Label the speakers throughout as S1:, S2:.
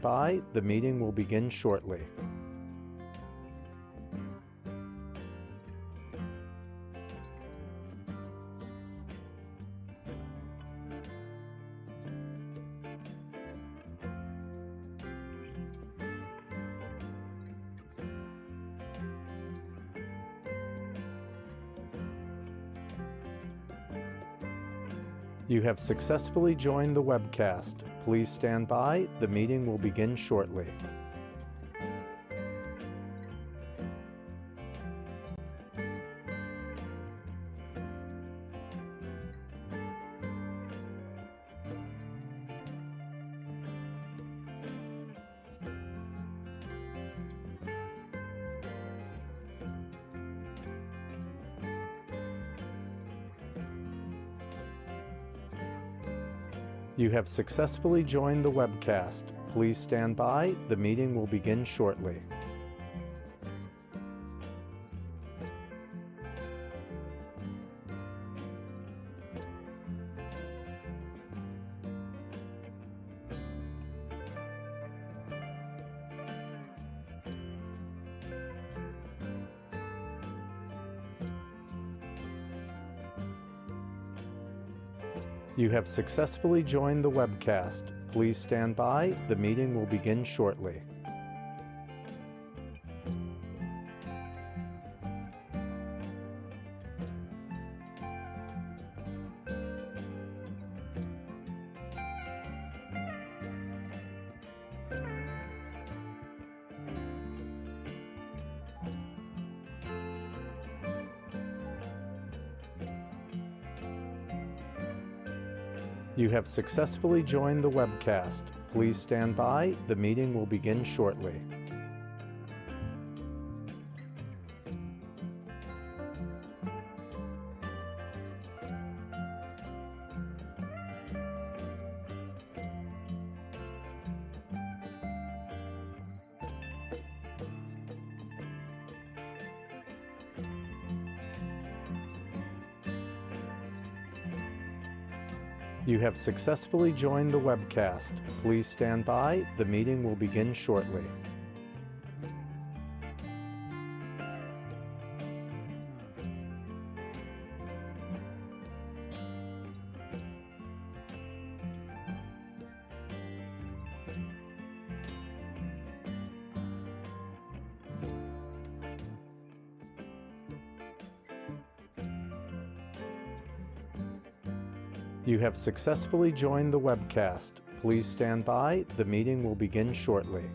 S1: By, the meeting will begin shortly. You have successfully joined the webcast. Please stand by. The meeting will begin shortly. You have successfully joined the webcast. Please stand by. The meeting will begin shortly. You have successfully joined the webcast. Please stand by. The meeting will begin shortly. You have successfully joined the webcast. Please stand by. The meeting will begin shortly. You have successfully joined the webcast. Please stand by. The meeting will begin shortly. You have successfully joined the webcast. Please stand by. The meeting will begin shortly.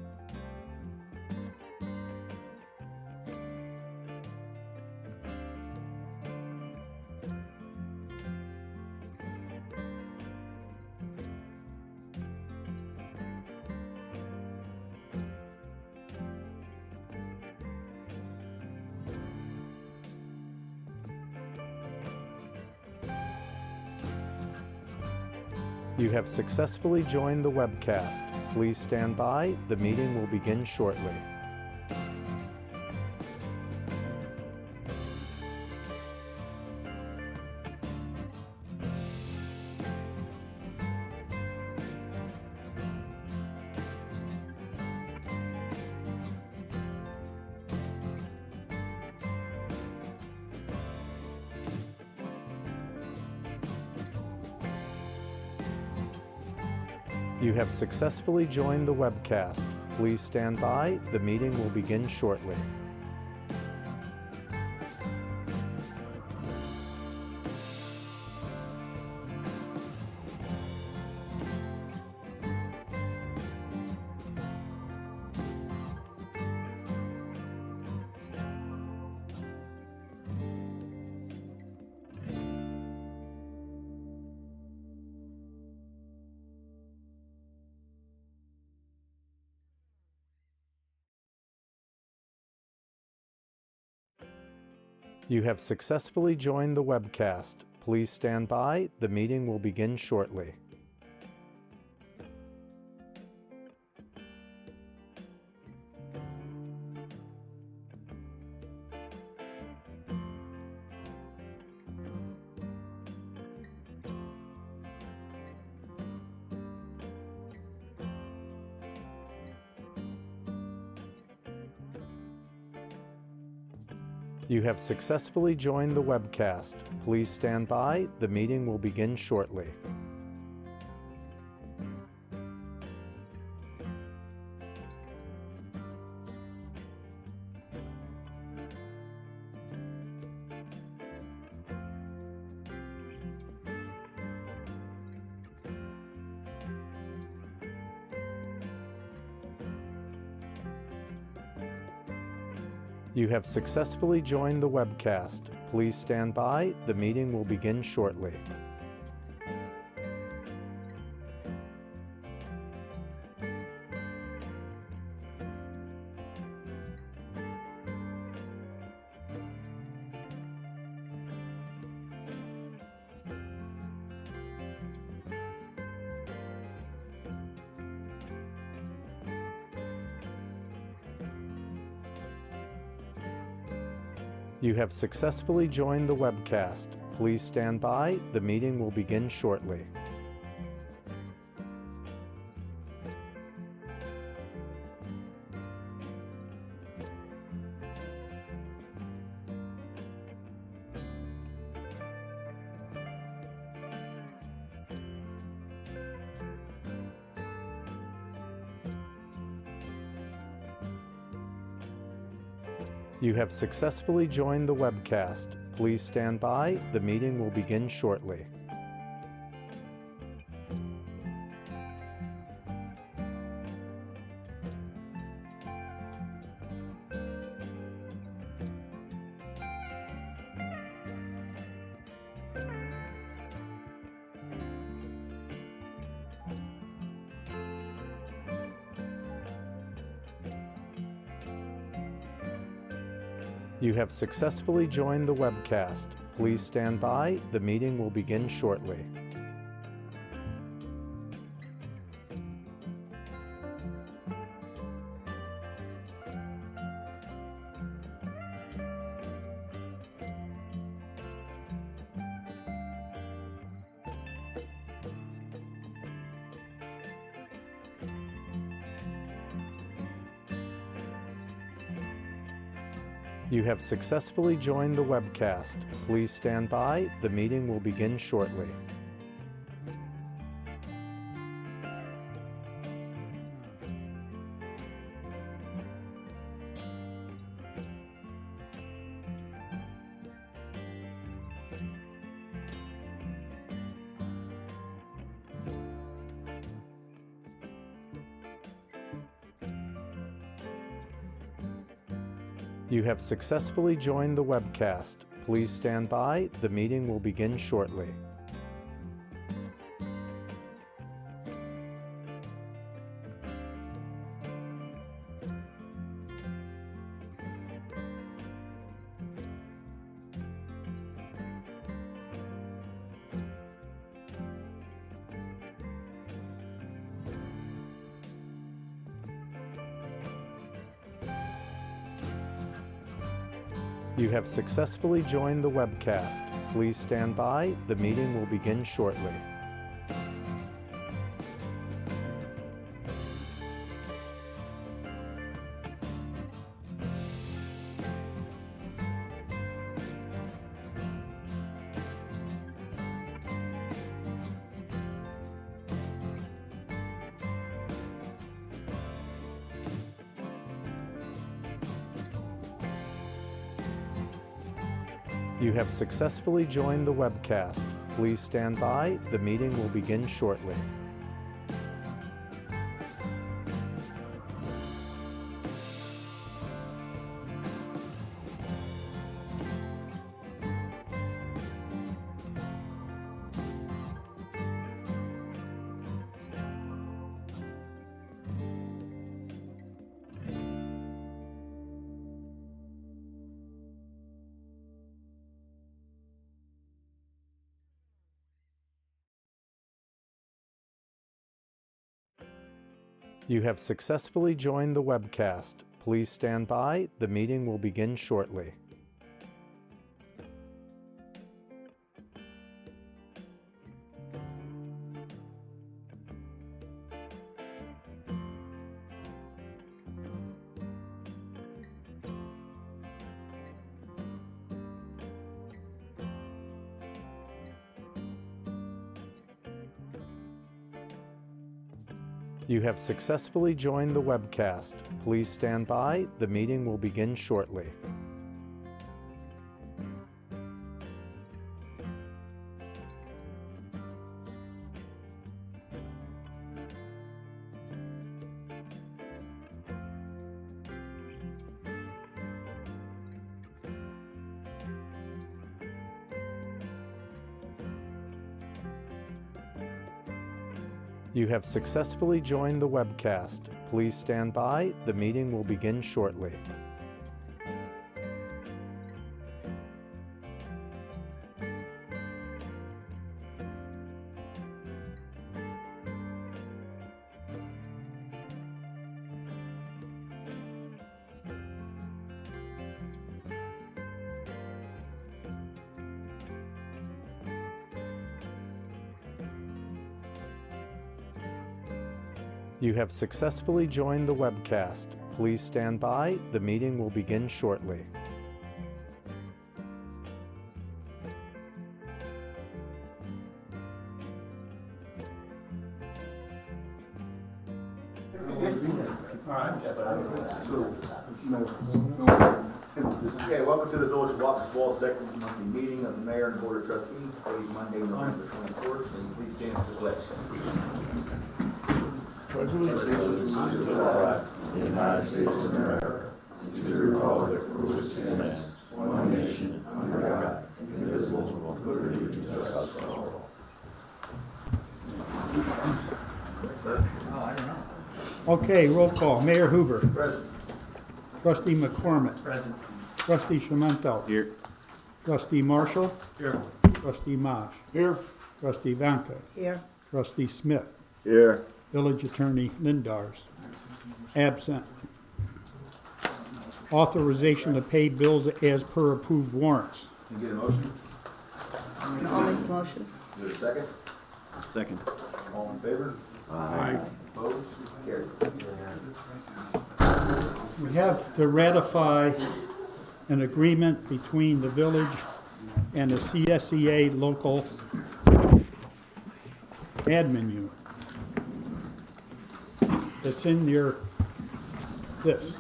S1: You have successfully joined the webcast. Please stand by. The meeting will begin shortly. You have successfully joined the webcast. Please stand by. The meeting will begin shortly. You have successfully joined the webcast. Please stand by. The meeting will begin shortly. You have successfully joined the webcast. Please stand by. The meeting will begin shortly. You have successfully joined the webcast. Please stand by. The meeting will begin shortly. You have successfully joined the webcast. Please stand by. The meeting will begin shortly. You have successfully joined the webcast. Please stand by. The meeting will begin shortly. You have successfully joined the webcast. Please stand by. The meeting will begin shortly. You have successfully joined the webcast. Please stand by. The meeting will begin shortly. You have successfully joined the webcast. Please stand by. The meeting will begin shortly. You have successfully joined the webcast. Please stand by. The meeting will begin shortly. You have successfully joined the webcast. Please stand by. The meeting will begin shortly. You have successfully joined the webcast. Please stand by. The meeting will begin shortly. You have successfully joined the webcast. Please stand by. The meeting will begin shortly. You have successfully joined the webcast. Please stand by. The meeting will begin shortly. You have successfully joined the webcast. Please stand by. The meeting will begin shortly.
S2: Okay, welcome to the Village of Watson's Wall second monthly meeting of the Mayor and Board of Trustees, paid Monday, November 24th. And please stand for the pledge.
S3: The United States of America, and to the republic for which it stands, one nation, under God, indivisible, with liberty and justice for all.
S4: Okay, roll call. Mayor Hoover.
S2: Present.
S4: Trustee McCormick.
S2: Present.
S4: Trustee Chimento.
S2: Here.
S4: Trustee Marshall.
S2: Here.
S4: Trustee Mosh.
S2: Here.
S4: Trustee Vanka.
S5: Here.
S4: Trustee Smith.
S2: Here.
S4: Village Attorney Lindars. Absent. Authorization to pay bills as per approved warrants.
S2: Can you get a motion?
S5: I'll make the motion.
S2: Is there a second?
S3: Second.
S2: All in favor?
S4: Aye.
S2: Opposed? Carried.
S4: We have to ratify an agreement between the village and the CSEA local admin unit. It's in this.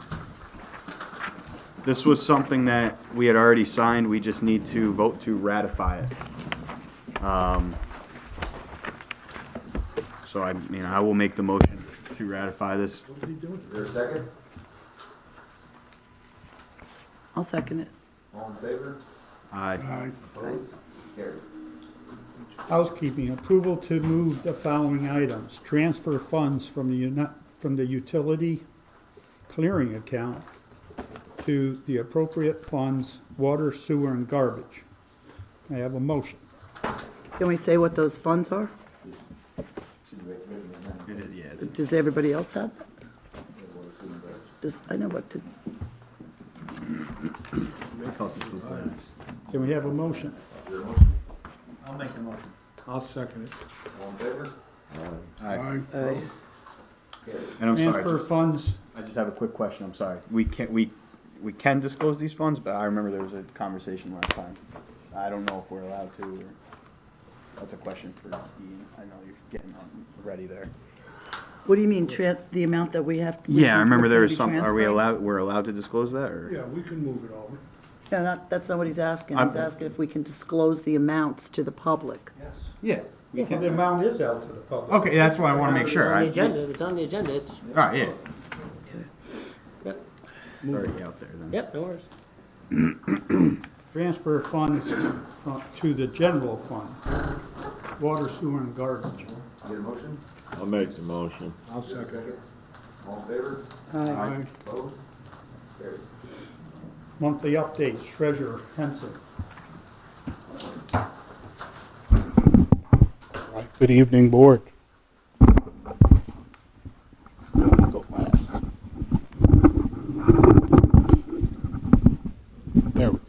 S6: This was something that we had already signed, we just need to vote to ratify it. So I mean, I will make the motion to ratify this.
S2: Is there a second?
S5: I'll second it.
S2: All in favor?
S6: Aye.
S2: Opposed? Carried.
S4: Housekeeping, approval to move the following items. Transfer funds from the utility clearing account to the appropriate funds, water, sewer, and garbage. I have a motion.
S5: Can we say what those funds are?
S6: It is, yeah.
S5: Does everybody else have? I know what to,
S4: Can we have a motion?
S2: Is there a motion?
S7: I'll make the motion.
S4: I'll second it.
S2: All in favor?
S6: Aye.
S2: Opposed? Carried.
S6: And I'm
S4: Transfer
S6: sorry,
S4: funds,
S6: I just have a quick question, I'm sorry. We can disclose these funds, but I remember there was a conversation last time. I don't know if we're allowed to, or, that's a question for Ian. I know you're getting ready there.
S5: what do you mean, the amount that we have?
S6: Yeah, I remember there was
S5: be
S6: some, are we
S5: transferring?
S6: we're allowed to disclose that, or?
S8: Yeah, we can move it over.
S5: No, that's not what he's asking. He's asking if we can disclose the amounts to the public.
S6: Yeah.
S4: the amount is out to the public.
S6: Okay, that's what I wanna make sure.
S7: It's on the agenda, it's on the agenda, it's,
S6: Alright, yeah.
S7: yep,
S6: It's already out there then.
S7: yep, no worries.
S4: Transfer funds to the general fund, water, sewer, and garbage.
S2: Get a motion?
S3: I'll make the motion.
S8: I'll second.
S2: All in favor?
S5: Aye.
S2: Opposed? Carried.
S4: Monthly updates, Treasurer Henson.
S8: Good evening, Board. Go last. There we go.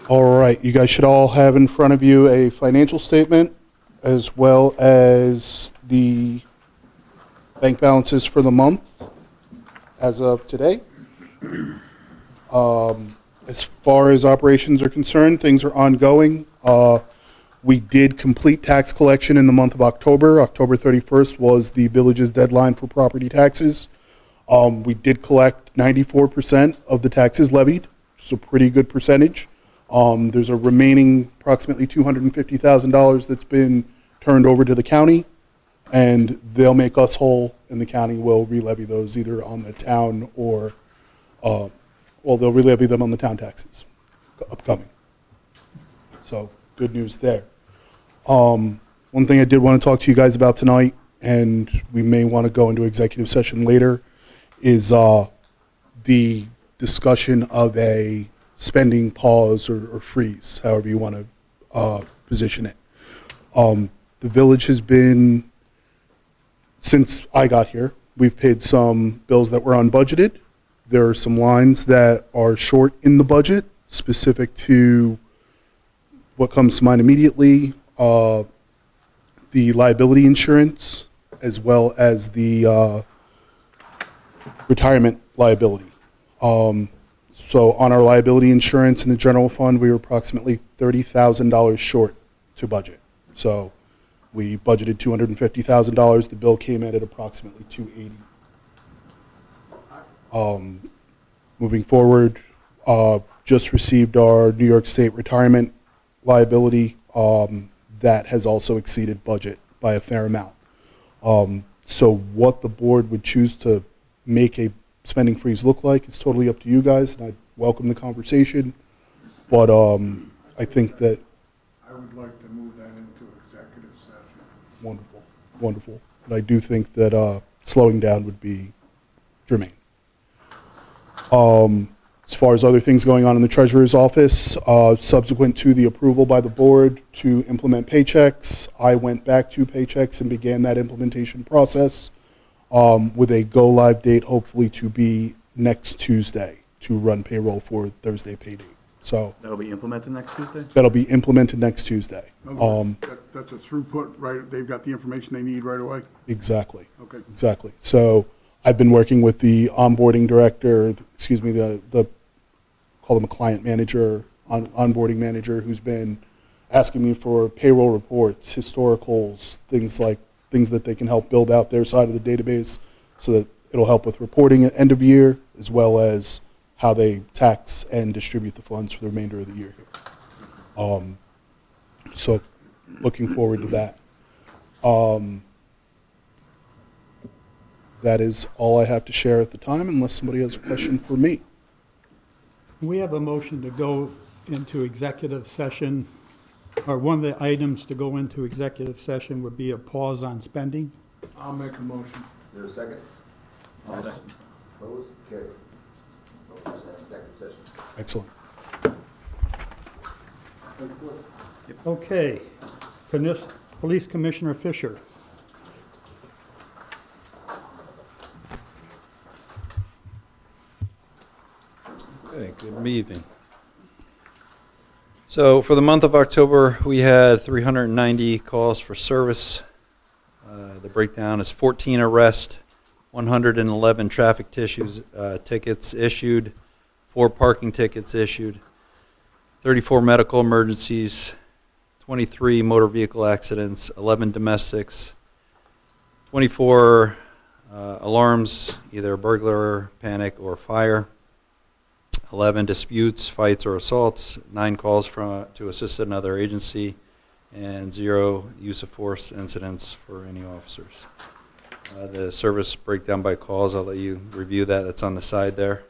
S8: All right, you guys should all have in front of you a financial statement as well as the bank balances for the month as of today. As far as operations are concerned, things are ongoing. We did complete tax collection in the month of October. October 31st was the village's deadline for property taxes. We did collect 94% of the taxes levied, which is a pretty good percentage. There's a remaining approximately $250,000 that's been turned over to the county, and they'll make us whole, and the county will re-levy those either on the town or, well, they'll re-levy them on the town taxes upcoming. So, good news there. One thing I did want to talk to you guys about tonight, and we may want to go into executive session later, is the discussion of a spending pause or freeze, however you want to position it. The village has been, since I got here, we've paid some bills that were unbudgeted. There are some lines that are short in the budget, specific to what comes to mind immediately, the liability insurance, as well as the retirement liability. So on our liability insurance in the general fund, we were approximately $30,000 short to budget. So we budgeted $250,000. The bill came in at approximately $280,000. Moving forward, just received our New York State retirement liability. That has also exceeded budget by a fair amount. So what the board would choose to make a spending freeze look like is totally up to you guys, and I welcome the conversation. But I think that
S3: I would like to move that into executive session.
S8: wonderful, wonderful. But I do think that slowing down would be germane. As far as other things going on in the treasurer's office, subsequent to the approval by the board to implement Paychex, I went back to Paychex and began that implementation process with a go-live date hopefully to be next Tuesday to run payroll for Thursday pay date. So
S6: That'll be implemented next Tuesday?
S8: that'll be implemented next Tuesday.
S3: That's a throughput, right? They've got the information they need right away?
S8: Exactly.
S3: Okay.
S8: Exactly. So I've been working with the onboarding director, the call him a client manager, onboarding manager, who's been asking me for payroll reports, historicals, things that they can help build out their side of the database so that it'll help with reporting at end of year, as well as how they tax and distribute the funds for the remainder of the year. So looking forward to that. That is all I have to share at the time, unless somebody has a question for me.
S4: We have a motion to go into executive session, or one of the items to go into executive session would be a pause on spending.
S3: I'll make a motion.
S2: Is there a second? Opposed? Carried. So we'll have executive session.
S8: Excellent.
S4: Okay. Police Commissioner Fisher.
S9: Okay, good evening. So for the month of October, we had 390 calls for service. The breakdown is 14 arrests, 111 traffic tickets issued, 4 parking tickets issued, 34 medical emergencies, 23 motor vehicle accidents, 11 domestics, 24 alarms, either burglar, panic, or fire, 11 disputes, fights, or assaults, 9 calls to assist another agency, and 0 use of force incidents for any officers. The service breakdown by calls, I'll let you review that. That's on the side there.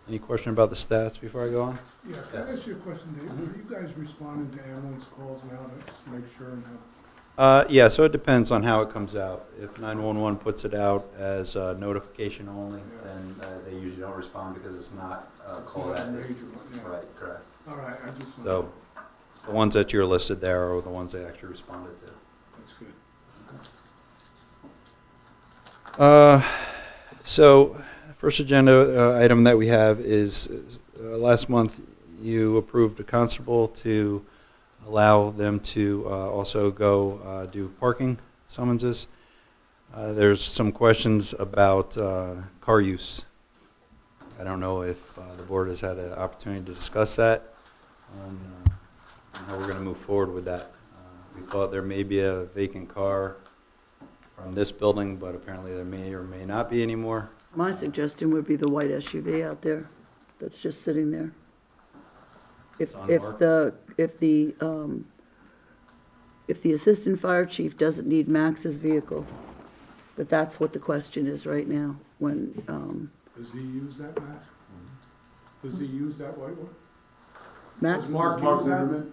S9: Any question about the stats before I go on?
S3: Yeah, can I ask you a question, Dave? Are you guys responding to ambulance calls now to make sure and have?
S9: Yeah, so it depends on how it comes out. If 911 puts it out as notification only, then they usually don't respond because it's not called
S3: not a
S9: active.
S3: major one, yeah.
S9: Right, correct.
S3: All right, I just want.
S9: So the ones that you're listed there are the ones they actually responded to.
S3: That's good.
S9: So first agenda item that we have is last month you approved a constable to allow them to also go do parking summonses. There's some questions about car use. I don't know if the board has had an opportunity to discuss that on how we're going to move forward with that. We thought there may be a vacant car from this building, but apparently there may or may not be anymore.
S5: My suggestion would be the white SUV out there that's just sitting there. If
S9: Unmarked.
S5: the assistant fire chief doesn't need Max's vehicle, but that's what the question is right now, when,
S3: Does he use that, Matt? Does he use that white one?
S5: Max,
S3: Does Mark use that?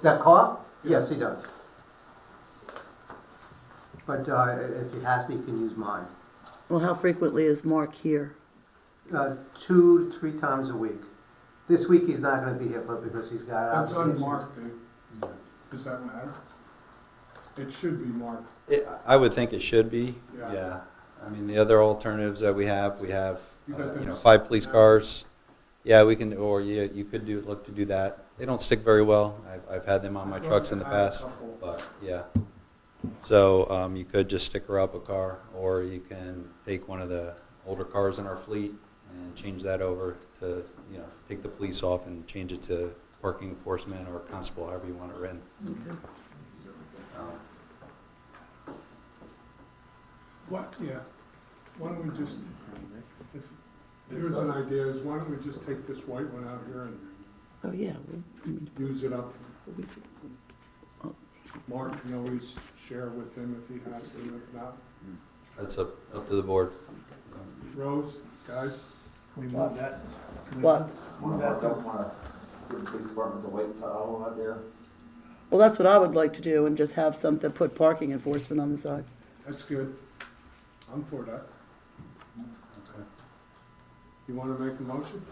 S10: That car? Yes, he does. But if he has to, he can use mine.
S5: well, how frequently is Mark here?
S10: 2 to 3 times a week. This week he's not gonna be here, but because he's got
S3: That's
S10: obligations.
S3: unmarked, Dave. Does that matter? It should be marked.
S9: I would think it should be,
S3: Yeah.
S9: yeah. I mean, the other alternatives that we have
S3: You got those-
S9: 5 police cars. Yeah, we can, or yeah, you could look to do that. They don't stick very well. I've had them on my trucks in the
S3: I had a
S9: past,
S3: couple.
S9: but yeah. So, you could just sticker up a car, or you can take one of the older cars in our fleet and change that over to, take the police off and change it to parking enforcement or constable, however you want it written.
S3: What, yeah. Why don't we just, if, here's an idea, is why don't we just take this white one out here and
S5: Oh, yeah.
S3: use it up?
S5: we-
S3: Mark can always share with him if he has to, if not.
S9: That's up to the board.
S3: Rose, guys?
S7: We move that.
S5: What?
S2: Don't wanna give the police department the white towel out there.
S5: Well, that's what I would like to do, and just have something, put parking enforcement on the side.
S3: That's good. I'm for that. You wanna make a motion?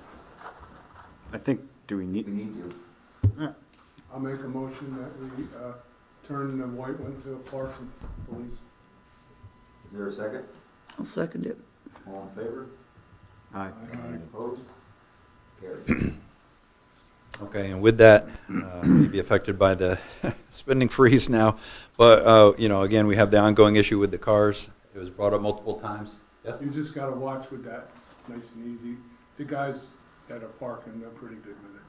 S6: I think, do we
S2: We
S6: need,
S2: need to.
S3: I'll make a motion that we, turn the white one to a parking police.
S2: Is there a second?
S5: I'll second it.
S2: All in favor?
S6: aye.
S2: Opposed? Carried.
S9: Okay, and with that, may be affected by the spending freeze now, but, again, we have the ongoing issue with the cars. It was brought up multiple times. Yes?
S3: You just gotta watch with that, nice and easy. The guys that are parking, they're pretty good with it.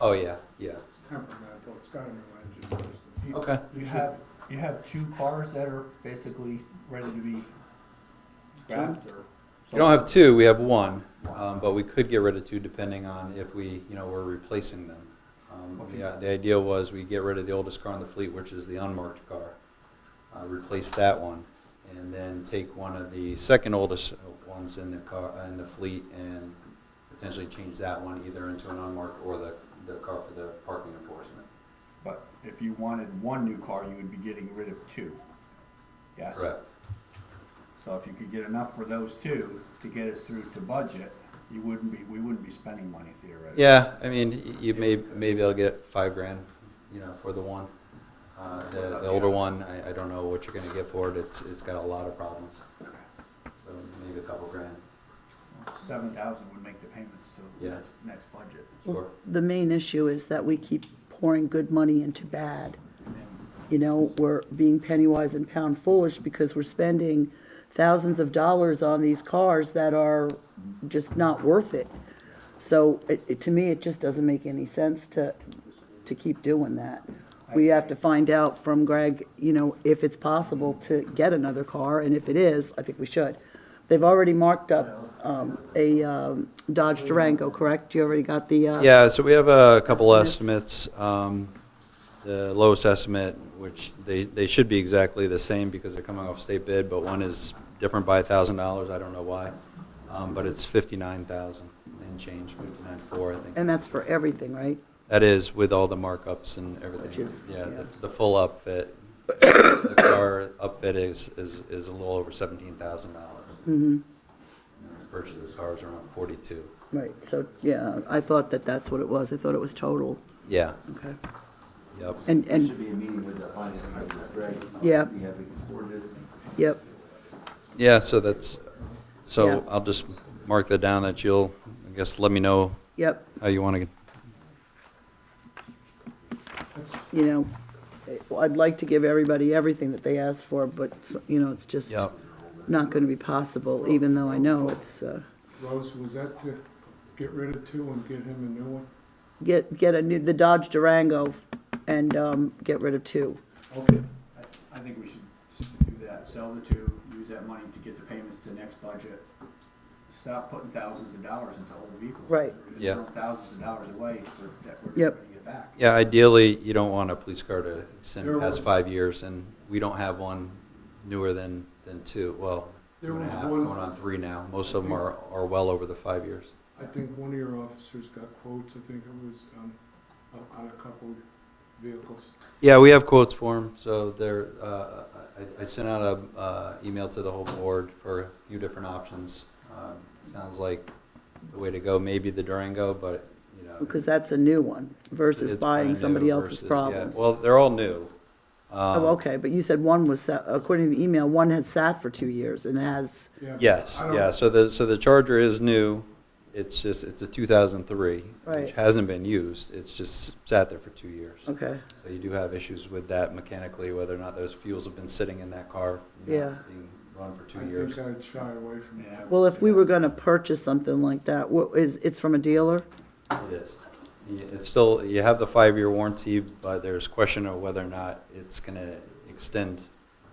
S9: Oh, yeah.
S3: It's temperamental, it's got a new engine.
S9: Okay.
S7: You have 2 cars that are basically ready to be scrapped or?
S9: We don't have 2, we have 1, but we could get rid of 2 depending on if we're replacing them. The idea was we get rid of the oldest car in the fleet, which is the unmarked car, replace that one, and then take one of the second oldest ones in the fleet, and potentially change that one either into an unmarked or the car for the parking enforcement.
S11: But if you wanted 1 new car, you would be getting rid of 2. Yes?
S9: Correct.
S11: So if you could get enough for those 2 to get us through to budget, we wouldn't be spending money theoretically.
S9: Yeah, I mean, maybe I'll get $5,000, for the one. The older one, I don't know what you're gonna get for it. It's got a lot of problems. So maybe a couple grand.
S11: 7,000 would make the payments to
S9: Yeah.
S11: next budget.
S9: Sure.
S5: The main issue is that we keep pouring good money into bad. We're being penny wise and pound foolish because we're spending thousands of dollars on these cars that are just not worth it. So to me, it just doesn't make any sense to keep doing that. We have to find out from Greg, if it's possible to get another car, and if it is, I think we should. They've already marked up a Dodge Durango, correct? You already got the?
S9: Yeah, so we have a couple
S5: estimates.
S9: estimates. The lowest estimate, which they should be exactly the same because they're coming off state bid, but one is different by $1,000. I don't know why, but it's 59,000 and change, 59.4, I think.
S5: And that's for everything, right?
S9: That is with all the markups and everything.
S5: Which is-
S9: Yeah,
S5: yeah.
S9: the full upfit. The car upfit is a little over $17,000.
S5: Mm-hmm.
S9: The purchase of the car is around 42.
S5: Right, so, yeah, I thought that's what it was. I thought it was total.
S9: Yeah,
S5: Okay.
S9: yep.
S5: And,
S2: Should be a meeting with the finance committee with Greg.
S5: Yeah.
S2: See how we can afford this.
S5: yep,
S9: Yeah, so
S5: Yeah.
S9: I'll just mark that down that you'll, I guess, let me know
S5: yep.
S9: how you want to.
S5: I'd like to give everybody everything that they asked for, but, it's just
S9: Yep.
S5: not going to be possible, even though I know it's,
S3: Rose, was that get rid of two and get him a new one?
S5: Get the Dodge Durango and, get rid of two.
S3: Okay.
S11: I think we should do that, sell the two, use that money to get the payments to next budget. Stop putting thousands of dollars into old vehicles.
S5: Right.
S11: We're just
S9: Yeah.
S11: throwing thousands of dollars away that we're
S5: Yep.
S11: never gonna get back.
S9: Yeah, ideally, you don't want a police car to extend
S3: There
S9: past
S3: was-
S9: 5 years, and we don't have one newer than 2. Well,
S3: There
S9: 2.5,
S3: was one-
S9: going on 3 now. Most of them are well over the 5 years.
S3: I think one of your officers got quotes, I think it was, on a couple vehicles.
S9: Yeah, we have quotes for them, so I sent out a email to the whole board for a few different options. Sounds like the way to go, maybe the Durango, but, you know.
S5: Because that's a new one versus
S9: it's
S5: buying
S9: brand new
S5: somebody else's
S9: versus- yeah,
S5: problems.
S9: Well, they're all new.
S5: Oh, okay, but you said one was, according to the email, one had sat for 2 years and has,
S9: Yes,
S3: I don't-
S9: yeah, so the Charger is new. It's a 2003,
S5: Right.
S9: which hasn't been used. It's just sat there for 2 years.
S5: okay,
S9: So you do have issues with that mechanically, whether or not those fuels have been sitting in that car, you know,
S5: Yeah.
S9: being run for 2
S3: I
S9: years.
S3: think I'd shy away from
S11: Yeah.
S3: that.
S5: well, if we were gonna purchase something like that, it's from a dealer?
S9: It is. It's still, you have the 5-year warranty, but there's question of whether or not it's gonna extend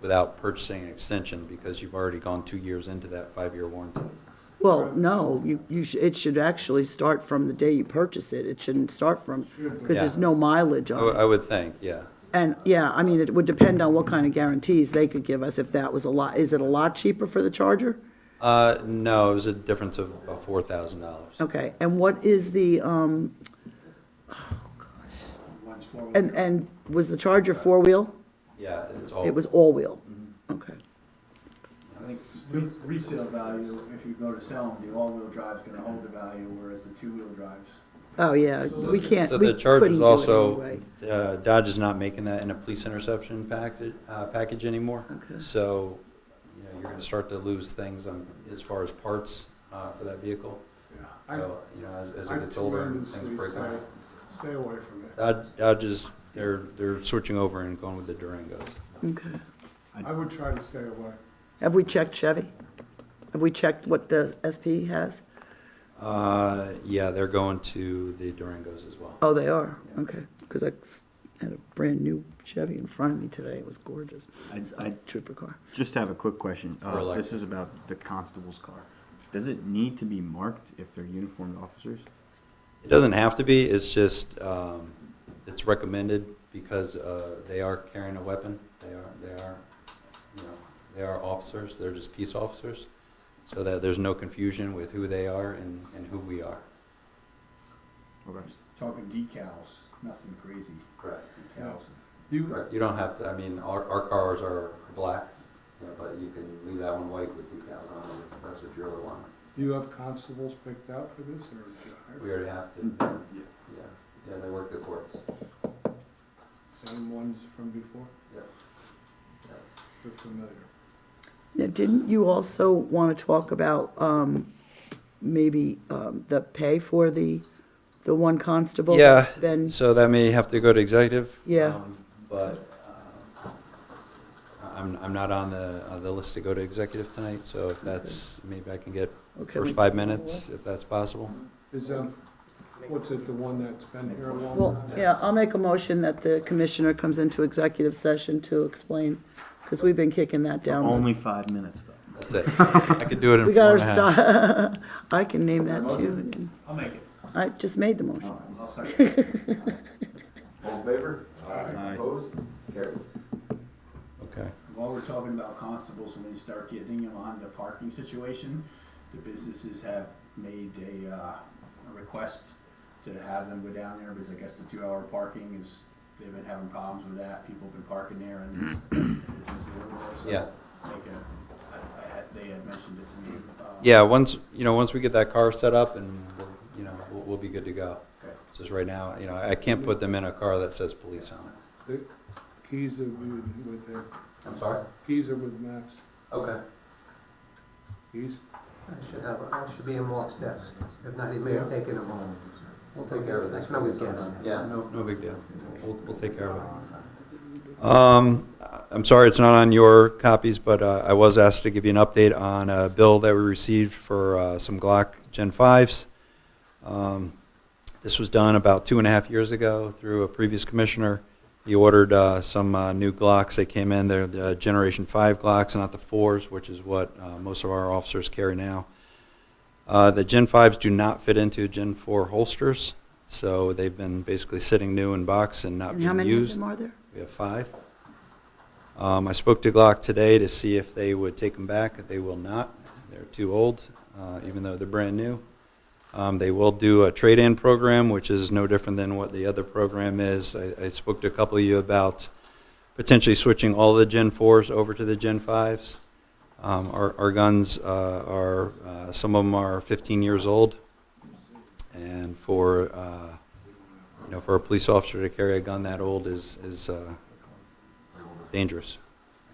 S9: without purchasing an extension, because you've already gone 2 years into that 5-year warranty.
S5: Well, no, it should actually start from the day you purchase it. It shouldn't start from, because there's
S9: Yeah.
S5: no mileage on
S9: I
S5: it.
S9: would think, yeah.
S5: And, yeah, I mean, it would depend on what kind of guarantees they could give us if that was a lot. Is it a lot cheaper for the Charger?
S9: No, it was a difference of about $4,000.
S5: Okay, and what is the,
S11: One's four-wheel.
S5: and was the Charger four-wheel?
S9: Yeah, it's all.
S5: It was all-wheel? Okay.
S11: I think resale value, if you go to sell them, the all-wheel drive's gonna hold the value, whereas the two-wheel drives.
S5: Oh, yeah, we can't,
S9: So
S5: we
S9: the
S5: couldn't
S9: Charger's
S5: do it
S9: also,
S5: anyway.
S9: Dodge is not making that in a police interception package anymore.
S5: Okay.
S9: So, you know, you're gonna start to lose things as far as parts for that vehicle.
S3: Yeah.
S9: So, you know, as
S3: I'd
S9: it gets older,
S3: tremendously
S9: things break down.
S3: Stay away from it.
S9: Dodge is, they're switching over and going with the Durangos.
S5: Okay.
S3: I would try to stay away.
S5: Have we checked Chevy? Have we checked what the SP has?
S9: Yeah, they're going to the Durangos as well.
S5: Oh, they are? Okay, because I had a brand-new Chevy in front of me today. It was gorgeous.
S6: I
S5: Trooper car.
S6: just have a quick question.
S9: For electric.
S6: This is about the constable's car. Does it need to be marked if they're uniformed officers?
S9: It doesn't have to be, it's just, it's recommended because they are carrying a weapon. They are, you know, they are officers, they're just peace officers, so that there's no confusion with who they are and who we are.
S6: Okay.
S11: Talking decals, nothing crazy.
S9: Correct.
S11: Decals.
S9: You don't have to, I mean, our cars are black, you know, but you can leave that one white with decals on it if that's what you really want.
S3: Do you have constables picked out for this, or did you hire?
S9: We already have to, yeah, they work the courts.
S3: Same ones from before?
S9: Yep.
S3: They're familiar.
S5: Now, didn't you also want to talk about, maybe, the pay for the one constable?
S9: Yeah,
S5: that's been-
S9: so that may have to go to executive.
S5: Yeah.
S9: But I'm not on the list to go to executive tonight, so if that's, maybe I can get
S5: Okay, we-
S9: first 5 minutes, if that's possible.
S3: Is, what's it, the one that's been here longer?
S5: Well, yeah, I'll make a motion that the commissioner comes into executive session to explain, because we've been kicking that down.
S6: Only 5 minutes though.
S9: That's it. I could do it in
S5: We
S9: 4
S5: gotta
S9: and a half.
S5: stop. I can name that too.
S11: I'll make it.
S5: I just made the motion.
S11: I'll second.
S2: All in favor?
S6: Aye.
S2: Opposed? Carried.
S9: Okay.
S11: While we're talking about constables, when you start getting them on the parking situation, the businesses have made a request to have them go down there, because I guess the 2-hour parking is, they've been having problems with that. People have been parking there and businesses over there, so.
S9: Yeah.
S11: They had mentioned it to me.
S9: Yeah, once we get that car set up and, we'll be good to go.
S11: Okay.
S9: It's just right now, I can't put them in a car that says police on it.
S3: The keys are with him.
S9: I'm sorry?
S3: Keys are with Max.
S9: Okay.
S3: Keys?
S10: Should be in Mark's desk. If not, he may have taken them home.
S9: We'll take care of it.
S10: That's no weekend.
S9: Yeah, no big deal. We'll take care of it. I'm sorry it's not on your copies, but I was asked to give you an update on a bill that we received for some Glock Gen 5s. This was done about 2.5 years ago through a previous commissioner. He ordered some new Glocks. They came in. They're the Generation 5 Glocks, not the 4s, which is what most of our officers carry now. The Gen 5s do not fit into Gen 4 holsters, so they've been basically sitting new in box and not
S5: And how
S9: being
S5: many of
S9: used.
S5: them are there?
S9: We have 5. I spoke to Glock today to see if they would take them back. They will not. They're too old, even though they're brand new. They will do a trade-in program, which is no different than what the other program is. I spoke to a couple of you about potentially switching all the Gen 4s over to the Gen 5s. Our guns are, some of them are 15 years old, and for for a police officer to carry a gun that old is dangerous.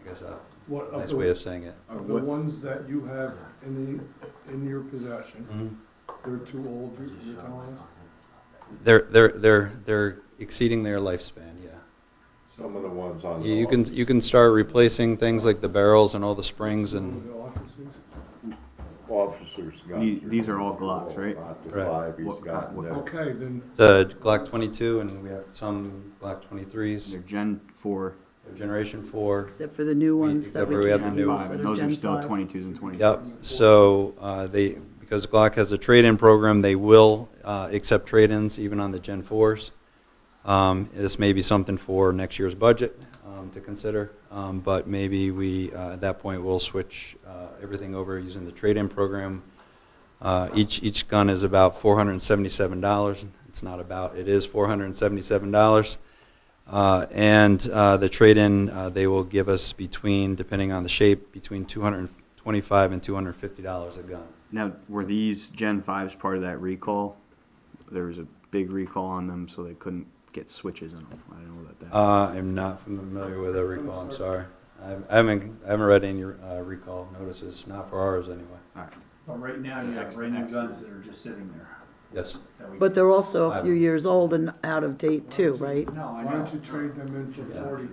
S9: I guess
S3: What of
S9: nice
S3: the-
S9: way of saying it.
S3: Of the ones that you have in your possession, they're too old, you're telling us?
S9: They're exceeding their lifespan. Yeah.
S3: Some of the ones on
S9: You can start replacing things like the barrels and all the springs and
S3: The officers' guns.
S6: These are all Glocks, right?
S3: Not the
S9: Right.
S3: 5 he's
S6: What-
S3: got
S6: what-
S3: there.
S10: Okay, then,
S9: the Glock 22, and we have some Glock 23s.
S6: They're Gen 4.
S9: They're Generation 4.
S5: Except for the new ones
S9: Except
S5: that we
S9: for we have
S5: can't
S9: the
S5: use
S9: new
S5: that
S6: and
S5: are
S6: those are
S5: Gen
S6: still
S5: 5.
S6: 22s and 23s.
S9: Yep. So because Glock has a trade-in program, they will accept trade-ins even on the Gen 4s. This may be something for next year's budget to consider, but maybe we at that point we'll switch everything over using the trade-in program. Each gun is about $477. It's not about, it is $477. And the trade-in, they will give us between, depending on the shape, between $225 and $250 a gun.
S6: Now, were these Gen 5s part of that recall? There was a big recall on them, so they couldn't get switches in them. I don't know about that.
S9: I'm not familiar with a recall, I'm sorry. I haven't read any recall notices, not for ours anyway.
S6: All right.
S11: But right now, you have brand new guns that are just sitting there.
S9: Yes.
S11: that we-
S5: But they're also a few years old and out of date too, right?
S11: No, I
S3: Why
S11: know.
S3: don't you trade them in for 40s?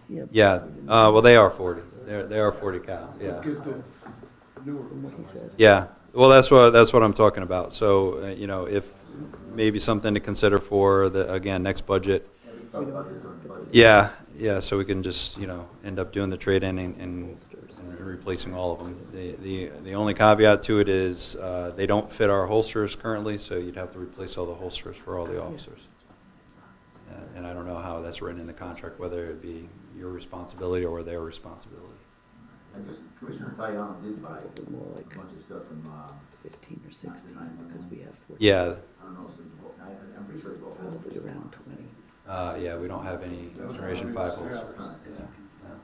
S5: Yep.
S9: Yeah, well, they are 40. They are 40 cal, yeah.
S3: Get the newer ones.
S9: Yeah, well, that's what I'm talking about. So, if maybe something to consider for the, again, next budget.
S2: Yeah, we can talk about this during the budget.
S9: Yeah, so we can just, end up doing the trade-in and replacing all of them. The only caveat to it is, they don't fit our holsters currently, so you'd have to replace all the holsters for all the officers. And I don't know how that's written in the contract, whether it be your responsibility or their responsibility.
S2: I just, Commissioner Tayano did buy a
S5: More like
S2: bunch of stuff from,
S5: 15 or 16 because we have 14.
S9: Yeah,
S2: I don't know, if I'm pretty sure he bought all of
S5: Probably
S2: it.
S5: around 20.
S9: yeah, we don't have any Generation 5 holsters. Yeah, no.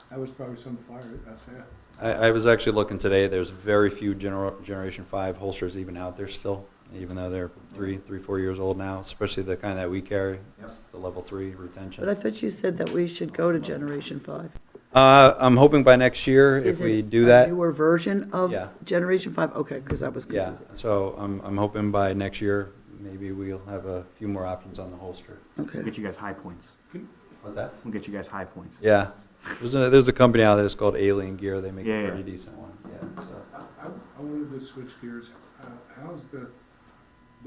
S3: That was probably some fire, that's it.
S9: I was actually looking today, there's very few Generation 5 holsters even out there still, even though they're 4 years old now, especially the kind that we carry,
S2: Yep.
S9: the level 3 retention.
S5: But I thought you said that we should go to Generation 5.
S9: I'm hoping by next year, if
S5: Is
S9: we
S5: it
S9: do
S5: a
S9: that.
S5: newer version of
S9: Yeah.
S5: Generation 5? Okay, because that was
S9: Yeah,
S5: confusing.
S9: so I'm hoping by next year, maybe we'll have a few more options on the holster.
S6: We'll
S5: Okay.
S6: get you guys high points.
S9: What's that?
S6: We'll get you guys high points.
S9: Yeah, there's a company out there that's called Alien Gear, they make
S6: Yeah,
S9: a
S6: yeah.
S9: pretty decent one, yeah, so.
S3: I wanted to switch gears. How's the